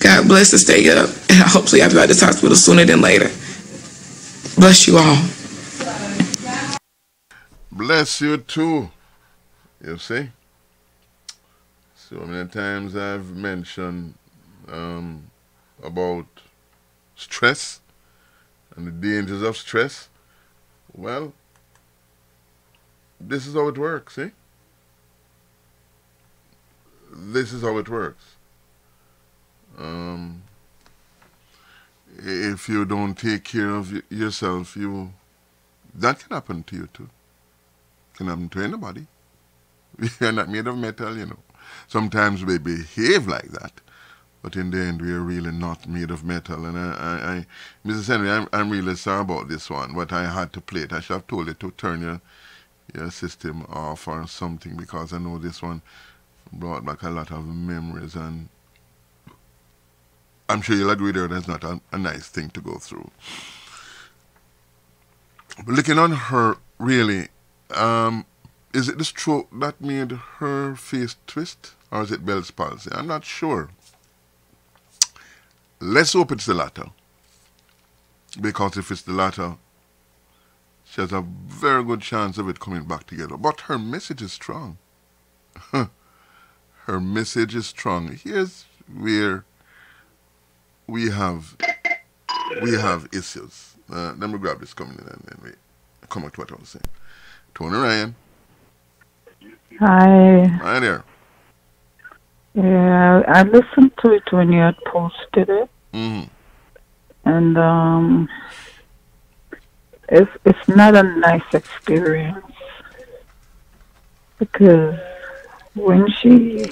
God bless and stay up. And I hopefully I'll be out of this hospital sooner than later. Bless you all. Bless you too. You see? So many times I've mentioned about stress and the dangers of stress. Well, this is how it works, see? This is how it works. If you don't take care of yourself, that can happen to you too. Can happen to anybody. We are not made of metal, you know. Sometimes we behave like that, but in the end we are really not made of metal. And Mrs. Henry, I'm really sorry about this one, but I had to play it. I should have told you to turn your system off or something, because I know this one brought back a lot of memories, and I'm sure you'll agree there that's not a nice thing to go through. But looking on her, really, is it the stroke that made her face twist, or is it Bell's palsy? I'm not sure. Let's hope it's the latter, because if it's the latter, she has a very good chance of it coming back together. But her message is strong. Her message is strong. Here's where we have issues. Let me grab this coming in and then we come back to what I was saying. Tony Ryan. Hi. Hi there. Yeah, I listened to it when you had posted it. Mm-hmm. And it's not a nice experience, because when she,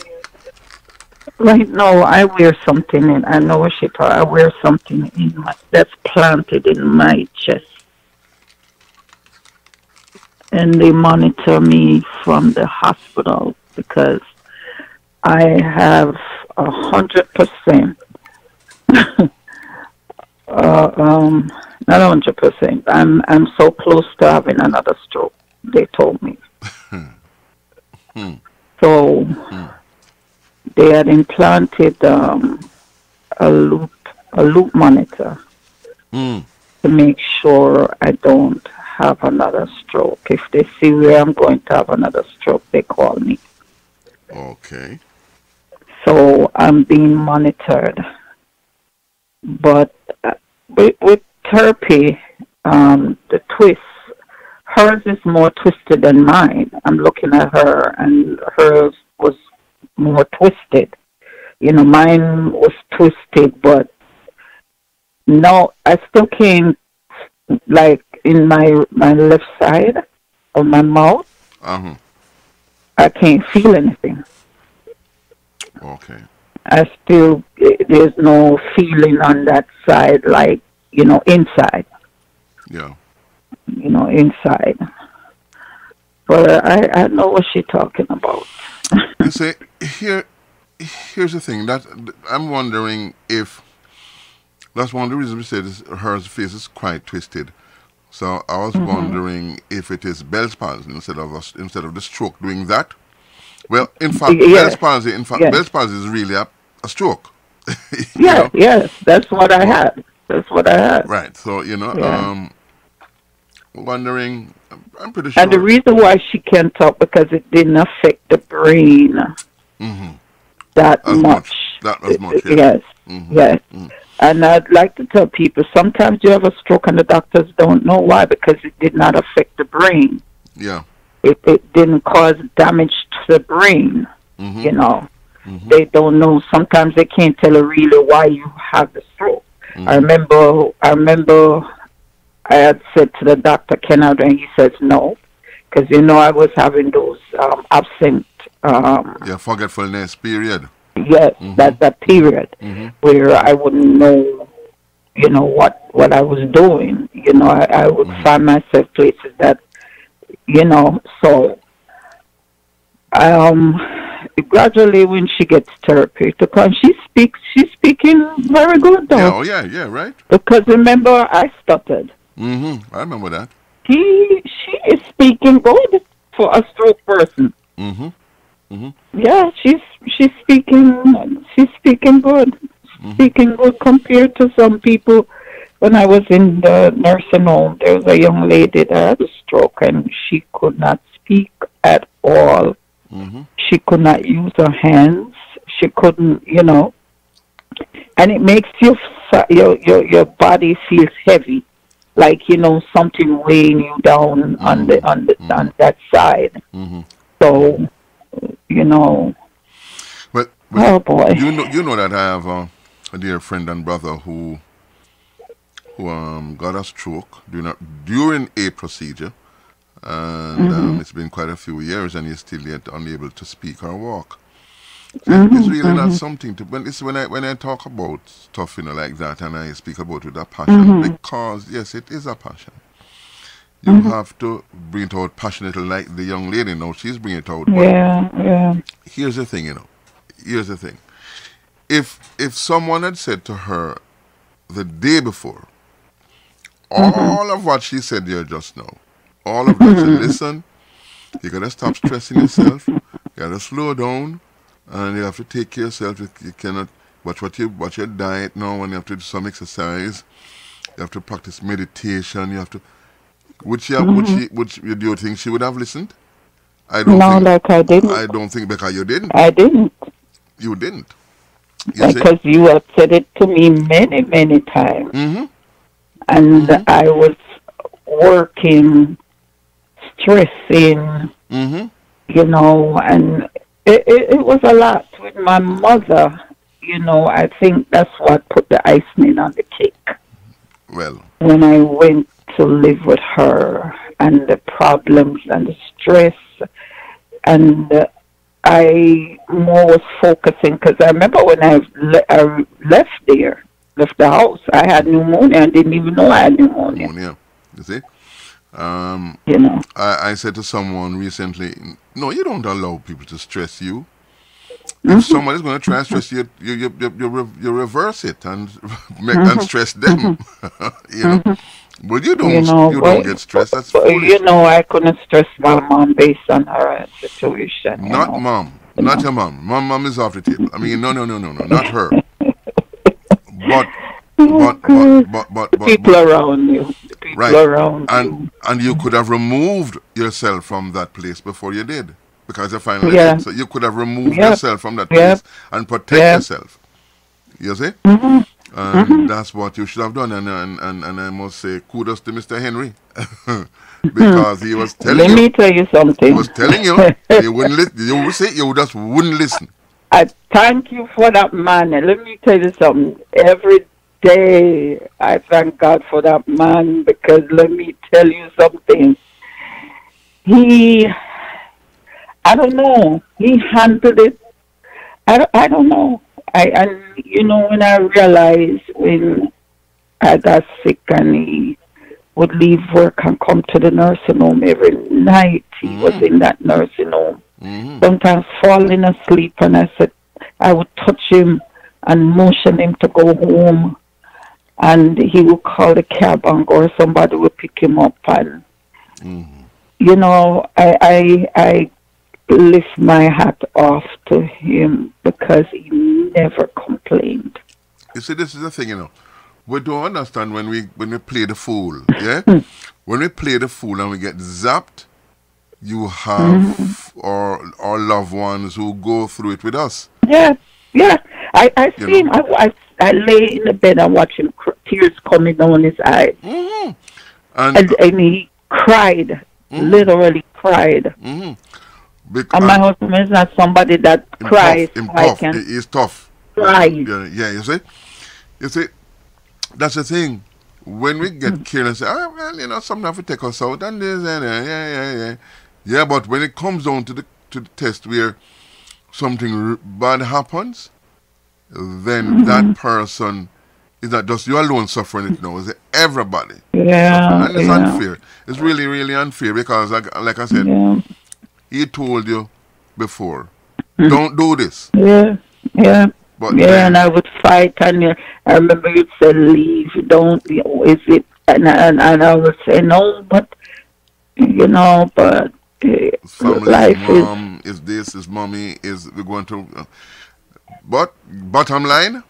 right now I wear something in, I know what she thought, I wear something in that's planted in my chest. And they monitor me from the hospital because I have 100%, not 100%, I'm so close to having another stroke, they told me. So they had implanted a loop monitor to make sure I don't have another stroke. If they see where I'm going to have another stroke, they call me. Okay. So I'm being monitored. But with therapy, the twist, hers is more twisted than mine. I'm looking at her, and hers was more twisted. You know, mine was twisted, but no, I still can't, like, in my left side of my mouth, I can't feel anything. Okay. I still, there's no feeling on that side, like, you know, inside. Yeah. You know, inside. But I know what she's talking about. You see, here's the thing, that I'm wondering if that's one of the reasons we said her face is quite twisted. So I was wondering if it is Bell's palsy instead of the stroke doing that. Well, in fact, Bell's palsy is really a stroke. Yes, that's what I had. That's what I had. Right. So, you know, wondering, I'm pretty sure. And the reason why she can't talk, because it didn't affect the brain that much. That as much, yes. Yes. And I'd like to tell people, sometimes you have a stroke and the doctors don't know why, because it did not affect the brain. Yeah. It didn't cause damage to the brain. You know, they don't know. Sometimes they can't tell you really why you have the stroke. I remember I had said to the doctor, Kennedy, and he says no, because you know I was having those absent. Forgetfulness period. Yes, that's that period where I wouldn't know, you know, what I was doing. You know, I would find myself places that, you know, so gradually when she gets therapy, because she's speaking very good though. Yeah, right. Because remember, I stuttered. I remember that. She is speaking good for a stroke person. Yeah, she's speaking good. Speaking good compared to some people. When I was in the nursing home, there was a young lady that had a stroke and she could not speak at all. She could not use her hands. She couldn't, you know. And it makes your body feels heavy, like, you know, something weighing you down on that side. So, you know. But oh boy, you know that I have a dear friend and brother who got a stroke during a procedure, and it's been quite a few years, and he's still yet unable to speak or walk. So it's really not something to. When I talk about stuff, you know, like that, and I speak about it with a passion, because yes, it is a passion. You have to bring it out passionately, like the young lady. Now she's bringing it out. Yeah. Here's the thing, you know. Here's the thing. If someone had said to her the day before, all of what she said there just now, all of that, listen, you gotta stop stressing yourself, you gotta slow down, and you have to take care of yourself. You cannot watch your diet now, and you have to do some exercise. You have to practice meditation. You have to. Would do you think she would have listened? I didn't. I don't think, because you didn't. I didn't. You didn't. Because you have said it to me many, many times. And I was working, stressing, you know, and it was a lot with my mother. You know, I think that's what put the icing on the cake. Well, when I went to live with her, and the problems and the stress, and I more was focusing, because I remember when I left the house, I had pneumonia. I didn't even know I had pneumonia. You see? You know. I said to someone recently, no, you don't allow people to stress you. If someone is going to try and stress you, you reverse it and and stress them. You know. But you don't get stressed. That's foolish. You know, I couldn't stress my mom based on her situation. Not mom. Not your mom. Mom is off the table. I mean, no, not her. But people around you. Right. Around you. And you could have removed yourself from that place before you did. Because you finally did. So you could have removed yourself from that place and protect yourself. You see? And that's what you should have done. And I must say kudos to Mr. Henry. Because he was telling you. Let me tell you something. He was telling you. You wouldn't listen. You would say you just wouldn't listen. I thank you for that man. And let me tell you something. Every day I thank God for that man, because let me tell you something. I don't know. He handled it. I don't know. And you know, when I realized when I got sick and he would leave work and come to the nursing home every night, he was in that nursing home. Sometimes falling asleep, and I said I would touch him and motion him to go home, and he would call the cab and go, or somebody would pick him up, and you know, I lift my hat off to him, because he never complained. You see, this is the thing, you know. We don't understand when we play the fool, yeah? When we play the fool and we get zapped, you have our loved ones who go through it with us. Yeah. I see him. I lay in the bed and watch him, tears coming down his eyes. And he cried, literally cried. And my husband is not somebody that cries. He's tough. Cries. Yeah, you see, that's the thing. When we get careless, say, oh, well, you know, something have to take us out, and this, and yeah. But when it comes down to the test where something bad happens, then that person is not just you alone suffering it now. It's everybody. Yeah, and it's unfair. It's really, really unfair because, like I said, he told you before, don't do this. Yeah. But and I would fight, and I remember you'd say, leave, don't, is it, and I would say, no, but, you know, but family, life mom, is this, is mommy, we're going to, but bottom line,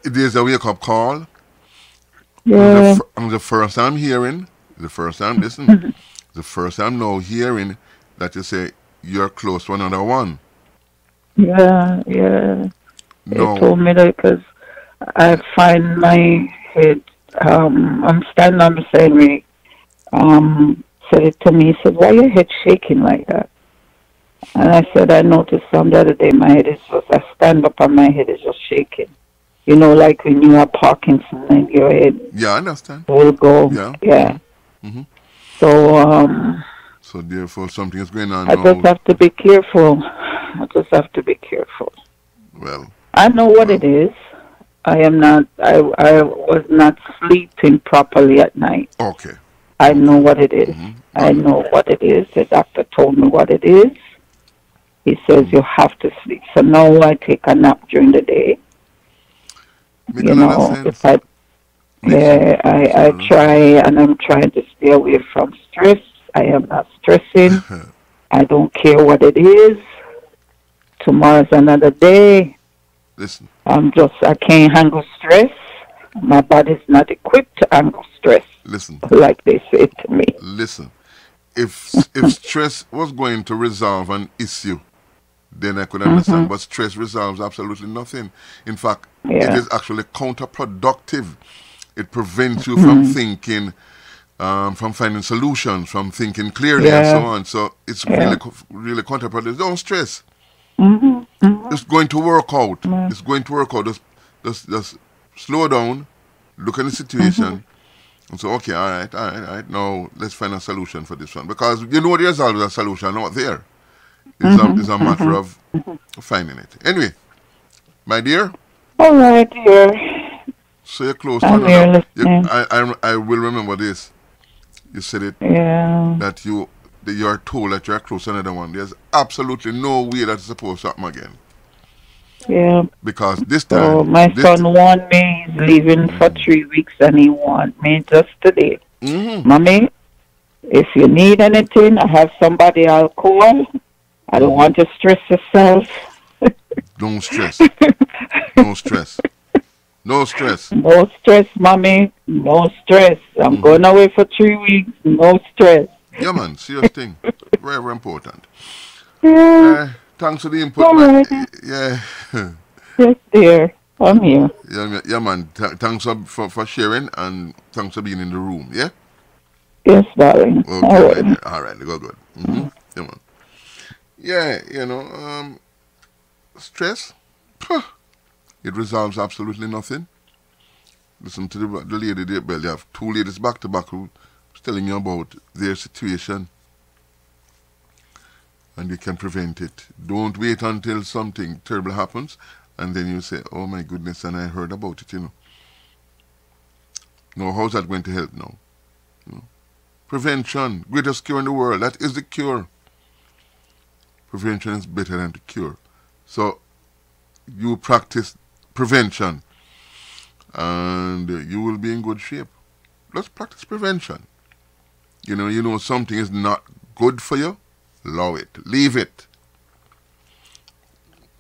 it is a wake-up call. Yeah. And the first time hearing, the first time now hearing that you say you're close to another one. Yeah. No. They told me that because I find my head, I'm standing on the same way, said it to me, he said, why your head shaking like that? And I said, I noticed some the other day, my head is just, I stand up and my head is just shaking. You know, like when you have Parkinson and your head I understand. will go. Yeah. Mm-hmm. So therefore something is going on I now. just have to be careful. Well, I know what it is. I was not sleeping properly at night. Okay. I know what it is. I know what it is. The doctor told me what it is. He says you have to sleep. So now I take a nap during the day. You know, if I try, and I'm trying to stay away from stress. I am not stressing. I don't care what it is. Tomorrow's another day. Listen. I can't handle stress. My body's not equipped to handle stress. Listen. Like they say to me. Listen. If stress was going to resolve an issue, then I could understand. But stress resolves absolutely nothing. In fact, it is actually counterproductive. It prevents you from thinking, from finding solutions, from thinking clearly and so on. So it's really counterproductive. Don't stress. It's going to work out. It's going to work out. Just slow down, look at the situation, and say, okay, all right. Now let's find a solution for this one. Because you know there's always a solution out there. It's a matter of finding it. Anyway, my dear. All right, dear. So you're close to another. I will remember this. You said it. Yeah. That you're told that you're close to another one. There's absolutely no way that's supposed to happen again. Yeah. Because this time. So my son warned me. He's leaving for 3 weeks, and he warned me just today. Mommy, if you need anything, I have somebody I'll call. I don't want to stress yourself. Don't stress. No stress. No stress. No stress, Mommy. No stress. I'm going away for 3 weeks. No stress. Yeah, man. Serious thing. Very, very important. Yeah. Thanks for the input, man. Yeah. Yes, dear. I'm here. Yeah, man. Thanks for sharing, and thanks for being in the room, yeah? Yes, darling. Okay, all right. Good. Yeah, man. Yeah, you know, stress, it resolves absolutely nothing. Listen to the lady there, well, you have two ladies back to back who was telling you about their situation. And you can prevent it. Don't wait until something terrible happens and then you say, oh my goodness, and I heard about it, you know. No, how's that going to help now? No. Prevention, greatest cure in the world. That is the cure. Prevention is better than the cure. So you practice prevention and you will be in good shape. Let's practice prevention. You know something is not good for you, allow it. Leave it.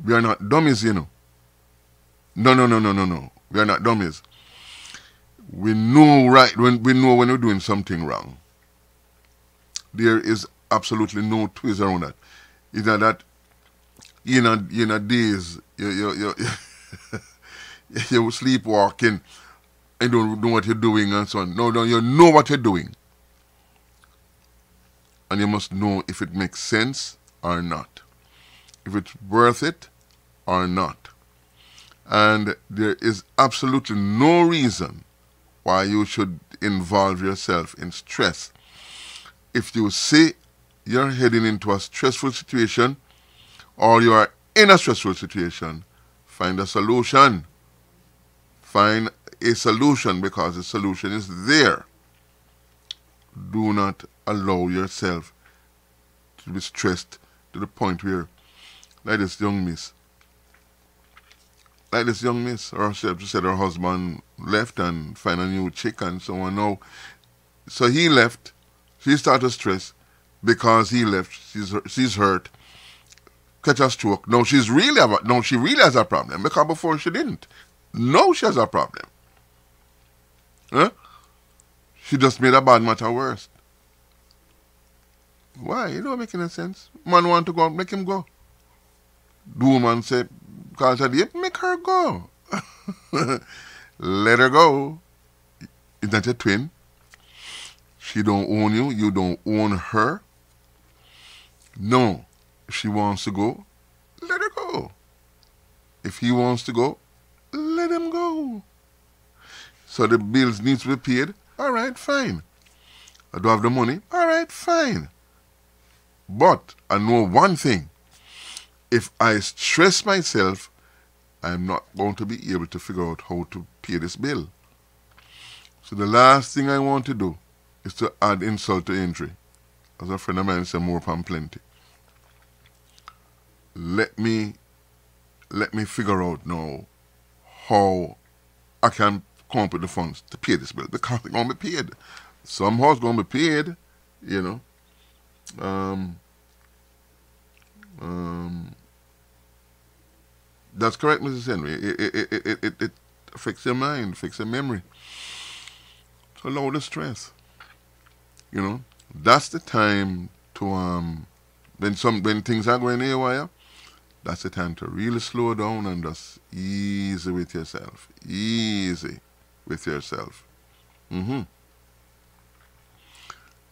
We are not dummies, you know. No. We are not dummies. We know when we're doing something wrong. There is absolutely no twist around that. Either that in a days you're sleepwalking and don't know what you're doing and so on. No, you know what you're doing. and you must know if it makes sense or not, if it's worth it or not. And there is absolutely no reason why you should involve yourself in stress. If you see you're heading into a stressful situation or you are in a stressful situation, find a solution. Find a solution, because the solution is there. Do not allow yourself to be stressed to the point where, like this young miss, or she said her husband left and find a new chick and so on. Now, so he left. She started to stress because he left. She's hurt. Catch a stroke. Now she really has a problem, because before she didn't. Now she has a problem. Huh? She just made a bad matter worse. Why? It don't make any sense. Man want to go, make him go. The woman say, call her date, make her go. Let her go. Is that your twin? She don't own you, you don't own her. No. If she wants to go, let her go. If he wants to go, let him go. So the bills need to be paid. All right, fine. I don't have the money. All right, fine. But I know one thing. If I stress myself, I'm not going to be able to figure out how to pay this bill. So the last thing I want to do is to add insult to injury. As a friend of mine said, more upon plenty. Let me figure out now how I can come up with the funds to pay this bill, because it's going to be paid. Somehow it's going to be paid, you know. That's correct, Mrs. Henry. It affects your mind, affects your memory. So lower the stress. You know, that's the time to when things are going haywire, that's the time to really slow down and just easy with yourself. Easy with yourself. Yeah,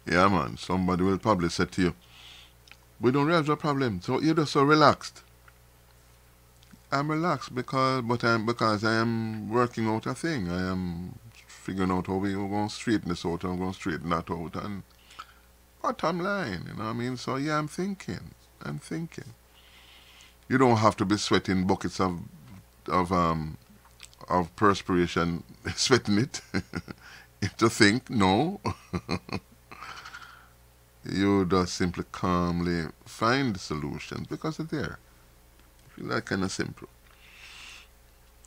man. Somebody will probably say to you, we don't have a problem, so you're just so relaxed. I'm relaxed because I am working out a thing. I am figuring out how we're going to straighten this out, I'm going to straighten that out, and bottom line, you know what I mean? So yeah, I'm thinking. You don't have to be sweating buckets of perspiration, sweating it to think. No. You just simply calmly find the solutions because they're there. I feel that kind of simple.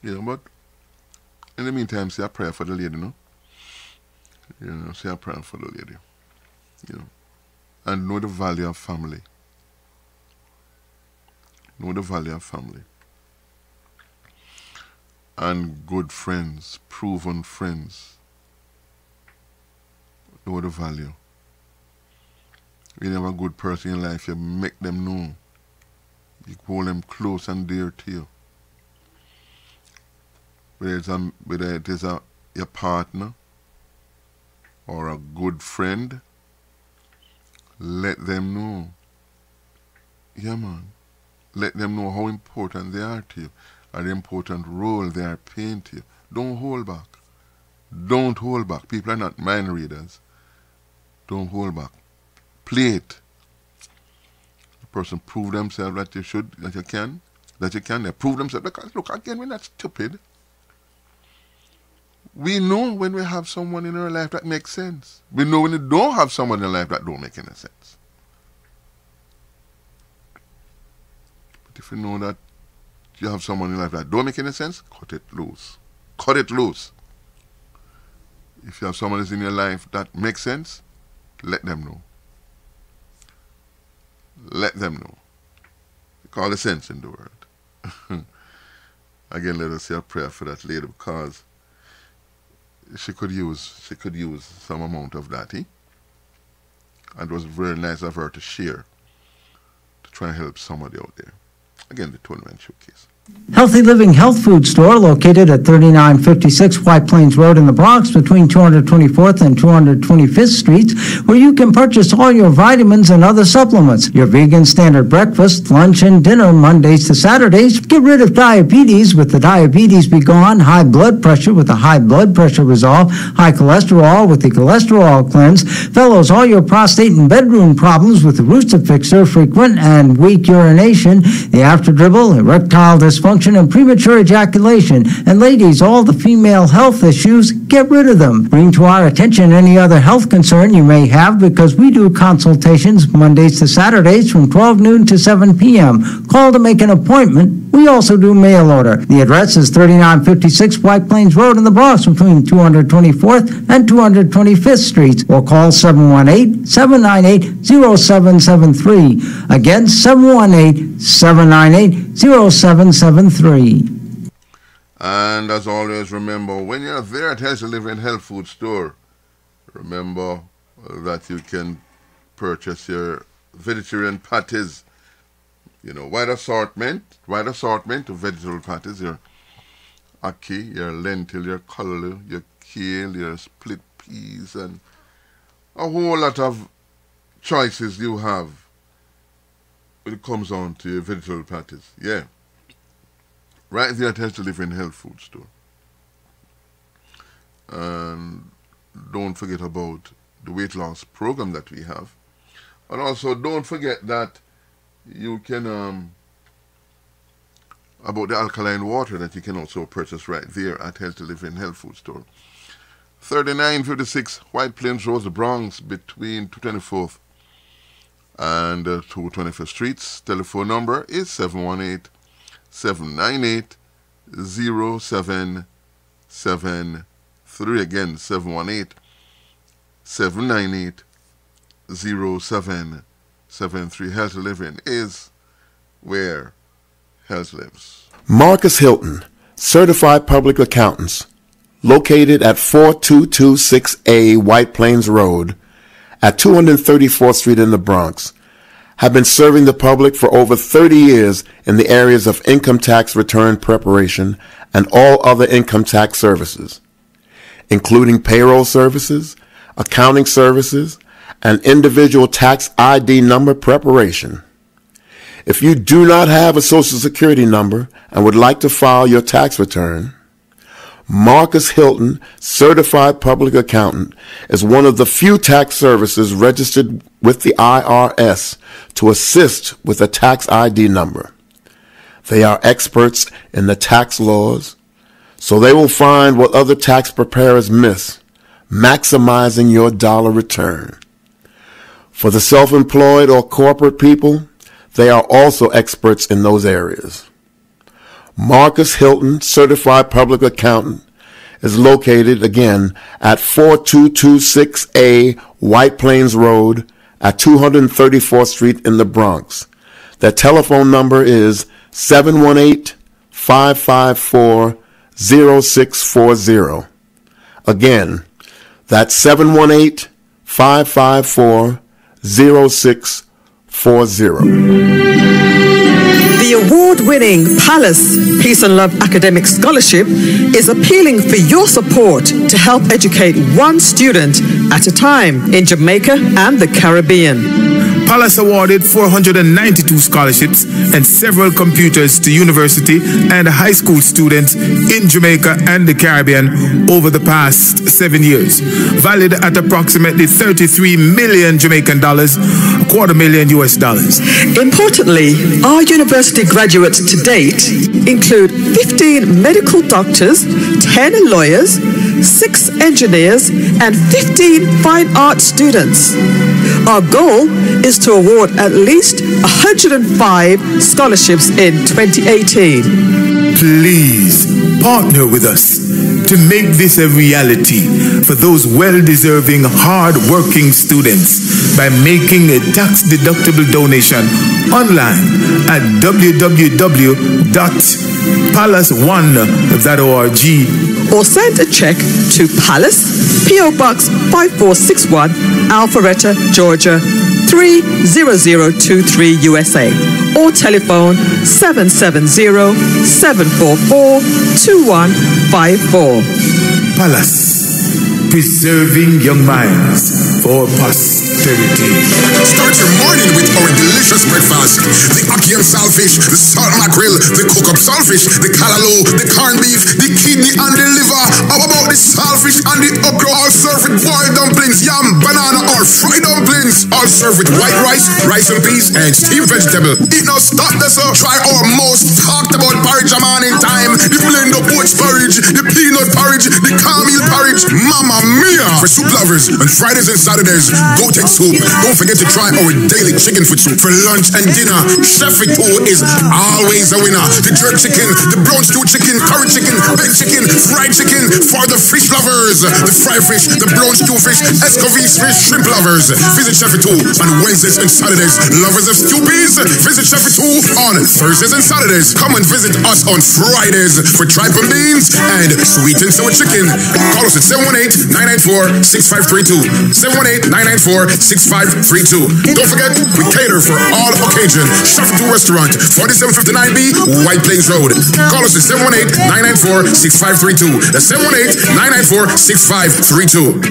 You know, but in the meantime, say a prayer for the lady, no? You know, say a prayer for the lady. You know. And know the value of family. Know the value of family. And good friends, proven friends. Know the value. When you have a good person in life, you make them know. You hold them close and dear to you. Whether it is your partner or a good friend, let them know. Yeah, man. Let them know how important they are to you, and the important role they are playing to you. Don't hold back. Don't hold back. People are not mind readers. Don't hold back. Play it. The person prove themselves that you should, that you can. They prove themselves, because look, again, we're not stupid. We know when we have someone in our life that makes sense. We know when we don't have someone in our life that don't make any sense. But if you know that you have someone in your life that don't make any sense, cut it loose. Cut it loose. If you have someone that's in your life that makes sense, let them know. Let them know. Call the sense in the world. Again, let us say a prayer for that lady, because she could use some amount of that, And it was very nice of her to share, to try and help somebody out there. Again, the Tony Ryan Showcase. Healthy Living Health Food Store located at 3956 White Plains Road in the Bronx between 224th and 225th Streets, where you can purchase all your vitamins and other supplements, your vegan standard breakfast, lunch, and dinner Mondays to Saturdays. Get rid of diabetes with the Diabetes Be Gone, high blood pressure with the High Blood Pressure Resolve, high cholesterol with the Cholesterol Cleanse. Fellows, all your prostate and bedroom problems with the Rooster Fixer, frequent and weak urination, the after dribble, erectile dysfunction, and premature ejaculation. And ladies, all the female health issues, get rid of them. Bring to our attention any other health concern you may have, because we do consultations Mondays to Saturdays from 12 noon to 7 p.m. Call to make an appointment. We also do mail order. The address is 3956 White Plains Road in the Bronx between 224th and 225th Streets, or call 718-798-0773. Again, 718-798-0773. And as always, remember, when you're there at Healthy Living Health Food Store, remember that you can purchase your vegetarian patties. You know, wide assortment of vegetable patties, your ackee, your lentil, your callaloo, your kale, your split peas, and a whole lot of choices you have when it comes on to your vegetable patties. Yeah. Right there at Healthy Living Health Food Store. And don't forget about the weight loss program that we have. And also don't forget that you can, about the alkaline water that you can also purchase right there at Healthy Living Health Food Store. 3956 White Plains Road, the Bronx, between 224th and 225th Streets. Telephone number is 718-798-0773. Again, 718-798-0773. Healthy Living is where health lives. Marcus Hilton, Certified Public Accountants, located at 4226A White Plains Road at 234th Street in the Bronx, have been serving the public for over 30 years in the areas of income tax return preparation and all other income tax services, including payroll services, accounting services, and individual tax ID number preparation. If you do not have a Social Security number and would like to file your tax return, Marcus Hilton, Certified Public Accountant, is one of the few tax services registered with the IRS to assist with a tax ID number. They are experts in the tax laws, so they will find what other tax preparers miss, maximizing your dollar return. For the self-employed or corporate people, they are also experts in those areas. Marcus Hilton, Certified Public Accountant, is located again at 4226A White Plains Road at 234th Street in the Bronx. Their telephone number is 718-554-0640. Again, that's 718-554-0640. The award-winning Palace Peace and Love Academic Scholarship is appealing for your support to help educate one student at a time in Jamaica and the Caribbean. Palace awarded 492 scholarships and several computers to university and high school students in Jamaica and the Caribbean over the past 7 years, valued at approximately 33 million Jamaican dollars, $250,000 US. Importantly, our university graduates to date include 15 medical doctors, 10 lawyers, 6 engineers, and 15 fine arts students. Our goal is to award at least 105 scholarships in 2018. Please partner with us to make this a reality for those well-deserving, hard-working students by making a tax-deductible donation online at www.palace1.org or send a check to Palace, P.O. Box 5461, Alpharetta, Georgia 30023 USA or telephone 770-744-2154. Palace, preserving young minds for posterity. Start your morning with our delicious breakfast. The ackee and saltfish, the salt mackerel, the cook-up saltfish, the callaloo, the corned beef, the kidney and the liver. How about the saltfish and the okra? All served with boiled dumplings, yam, banana or fried dumplings. All served with white rice, rice and peas, and steamed vegetable. Eat no stop this up. Try our most talked about porridge a morning time. The blend of oats porridge, the peanut porridge, the cornmeal porridge. Mamma mia! For soup lovers, on Fridays and Saturdays, go take soup. Don't forget to try our daily chicken foot soup. For lunch and dinner, Chef Victor is always a winner. The jerk chicken, the brown stew chicken, curry chicken, baked chicken, fried chicken. For the fish lovers, the fried fish, the brown stew fish, escovitch fish, shrimp lovers. Visit Chef Victor on Wednesdays and Saturdays. Lovers of stew peas, visit Chef Victor on Thursdays and Saturdays. Come and visit us on Fridays for tripe and beans and sweet and sour chicken. Call us at 718-994-6532. 718-994-6532. Don't forget, we cater for all occasions. Chef Victor Restaurant, 4759B, White Plains Road. Call us at 718-994-6532. That's 718-994-6532.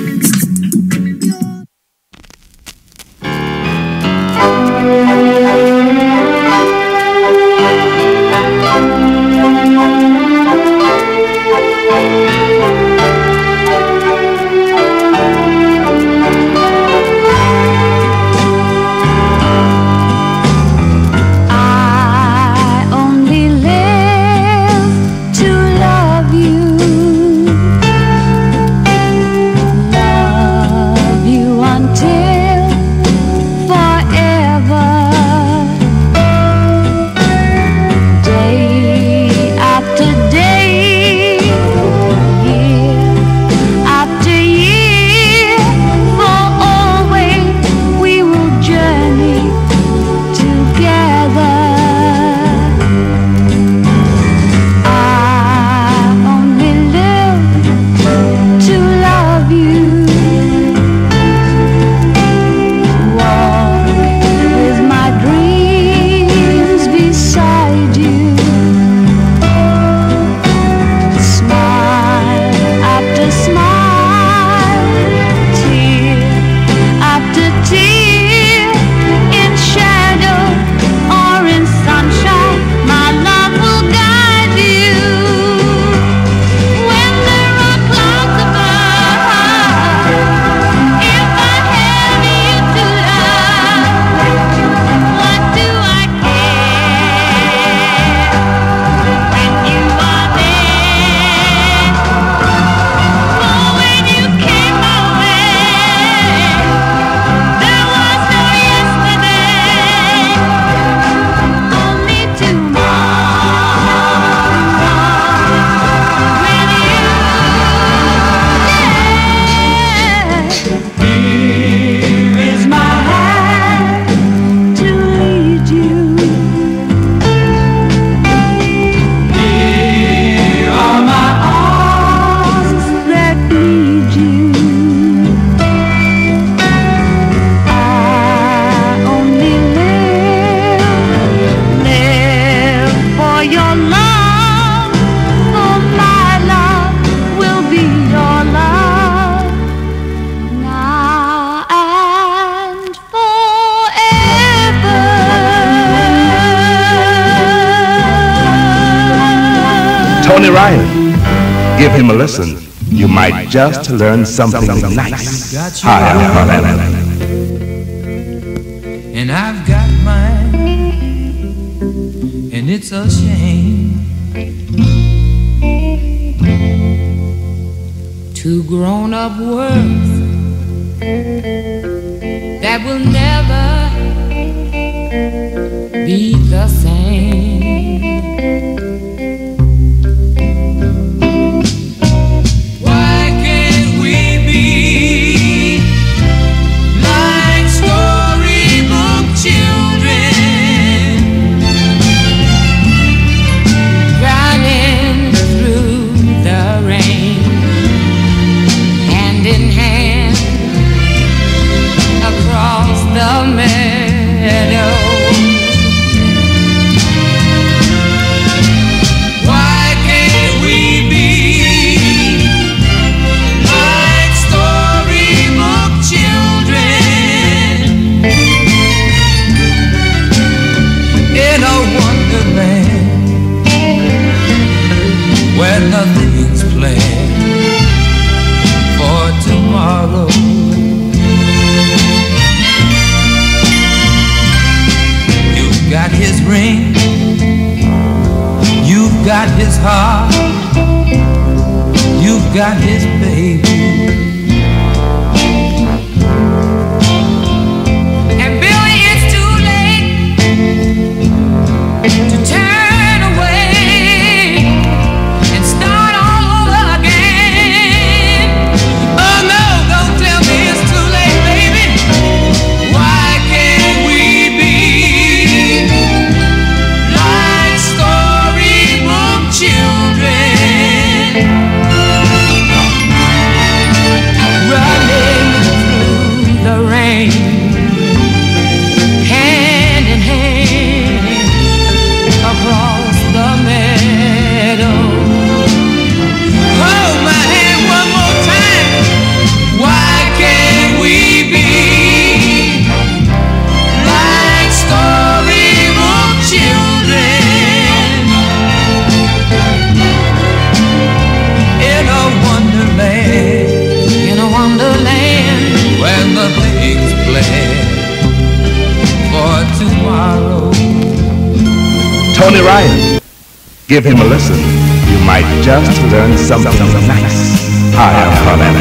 Tony Riley. Give him a listen. You might just learn something nice. Hi, I'm Carl Allen. And I've got mine, and it's a shame to grown-up words that will never be the same. In hand across the tomorrow. You've got his ring, you've got his heart, you've got his baby. And Billy, it's too late to turn away and start all over again. Oh no, don't tell me it's too late, baby. Why can't we be like storybook children, running through the rain, hand in hand across the meadow? Hold my hand one more time. Why can't we be like storybook children in a wonderland where the pigs play for tomorrow? Tony Ryan, give him a listen. You might just learn something nice. Hi, I'm Colin.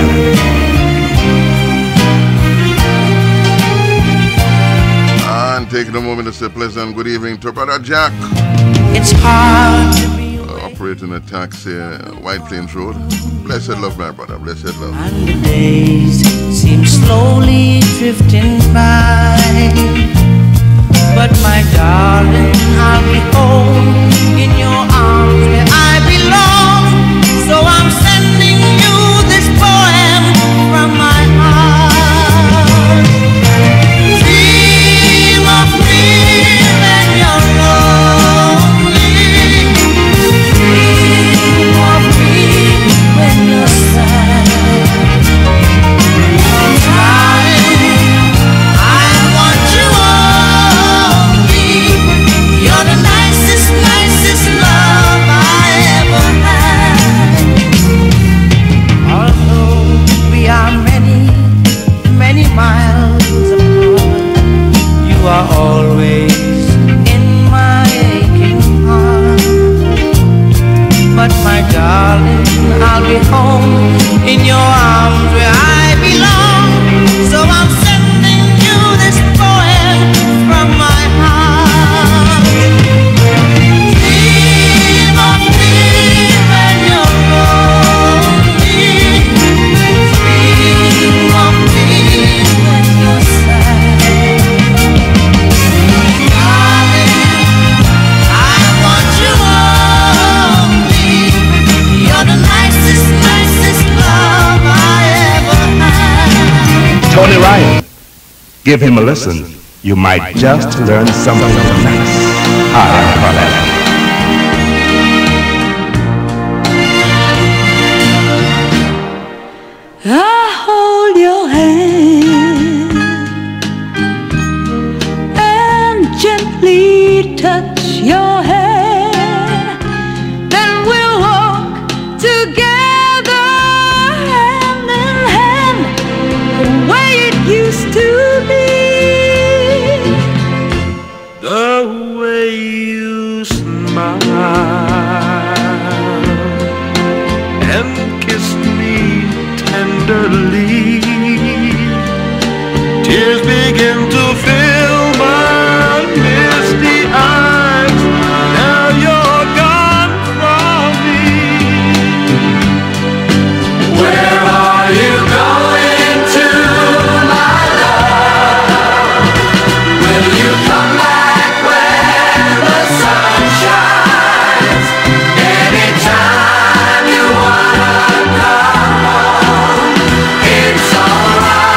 And taking a moment to say pleasant good evening to Brother Jack. It's hard to be operating a taxi, White Plains Road. Blessed love, my brother. Blessed love. and the days seem slowly drifting by. But my darling, I'll be home in your arms where I belong. So I'm sending you this poem from my heart. Dream of me when you're lonely. Dream of me when you're sad. Darling, I want you only. You're the nicest, nicest love I ever had. Although we are many, many miles apart, you are always in my aching heart. But my darling, I'll be home in your arms where I belong. So I'm sending you this poem from my heart. Dream of me when you're lonely. Dream of me when you're sad. Darling, I want you only. You're the nicest, nicest love I ever had. Tony Ryan, give him a listen. You might just learn something nice. Hi, I'm Colin. I hold your hand and gently touch your hair. Then we'll walk together hand in hand, the way it used to be. The way you smile and kissed me tenderly, tears begin to fill my misty eyes. Now you're gone from me. Where are you going to, my love? Will you come back when the sun shines? Anytime you wanna come home, it's alright.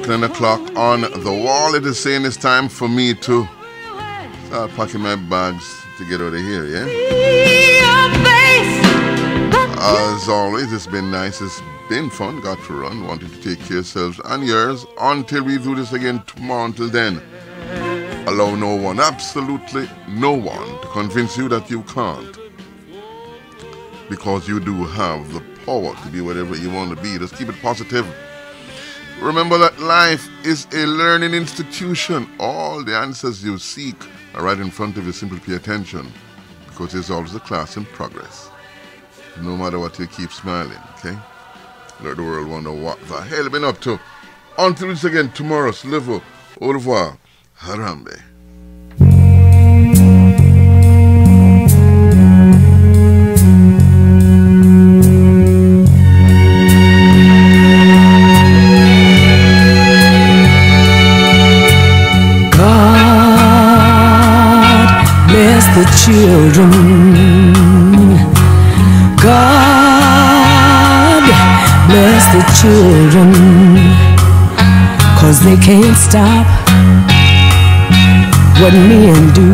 looking at the clock on the wall. It is saying it's time for me to start packing my bags to get out of here, yeah? As always, it's been nice. It's been fun. Got to run. Wanted to take care of yourselves and yours until we do this again tomorrow. Until then, allow no one, absolutely no one, to convince you that you can't. Because you do have the power to be whatever you want to be. Just keep it positive. Remember that life is a learning institution. All the answers you seek are right in front of you. Simply pay attention, because there's always a class in progress. No matter what, you keep smiling, okay? Let the world wonder what the hell you've been up to. Until it's again tomorrow, Slivo, au revoir, Harambe. The children, God bless the children, 'cause they can't stop what men do.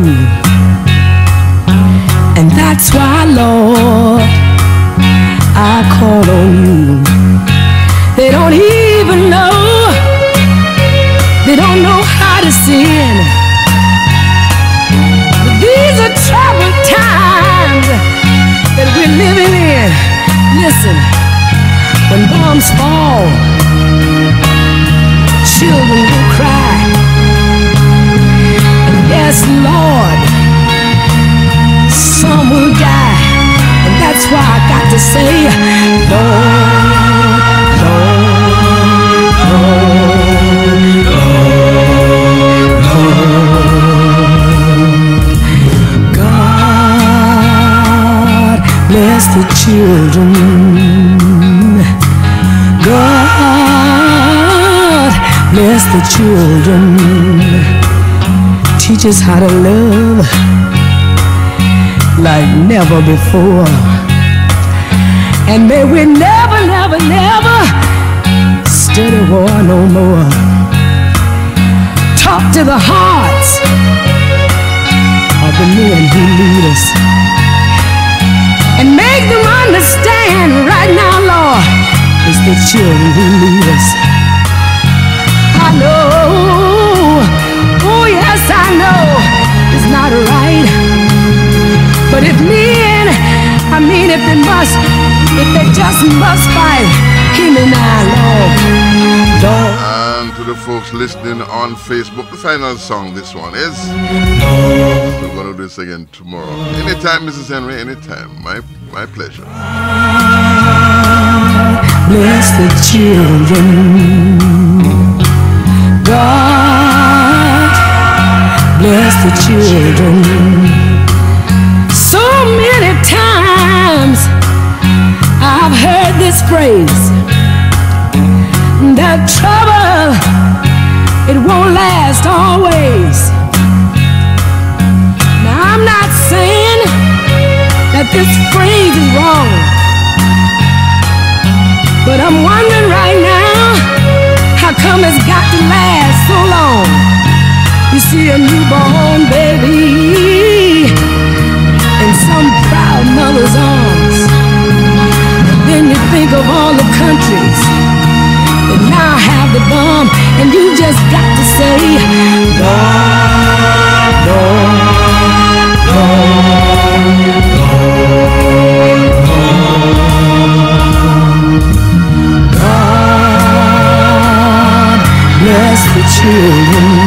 And that's why, Lord, I call on you. They don't even know, they don't know how to sin. These are troubled times that we're living in. Listen, when bombs fall, children will cry. And yes, Lord, some will die. And that's why I got to say, Lord, Lord, Lord, Lord, Lord. Bless the children, God bless the children. Teach us how to love like never before. And may we never, never, never study war no more. Talk to the hearts of the men who lead us, and make them understand right now, Lord, it's the children who lead us. I know, oh yes, I know, it's not right. But if men, I mean if they just must fight, hear me now, Lord. Lord. And to the folks listening on Facebook, the final song, this one is. We're going to do this again tomorrow. Anytime, Mrs. Henry, anytime. My pleasure. Bless the children. God bless the children. So many times I've heard this phrase, that trouble, it won't last always. Now I'm not saying that this phrase is wrong, but I'm wondering right now, how come it's got to last so long? You see a newborn baby in some proud mother's arms, and then you think of all the countries that now have the bomb, and you just got to say, Lord, Lord, Lord, Lord, God bless the children.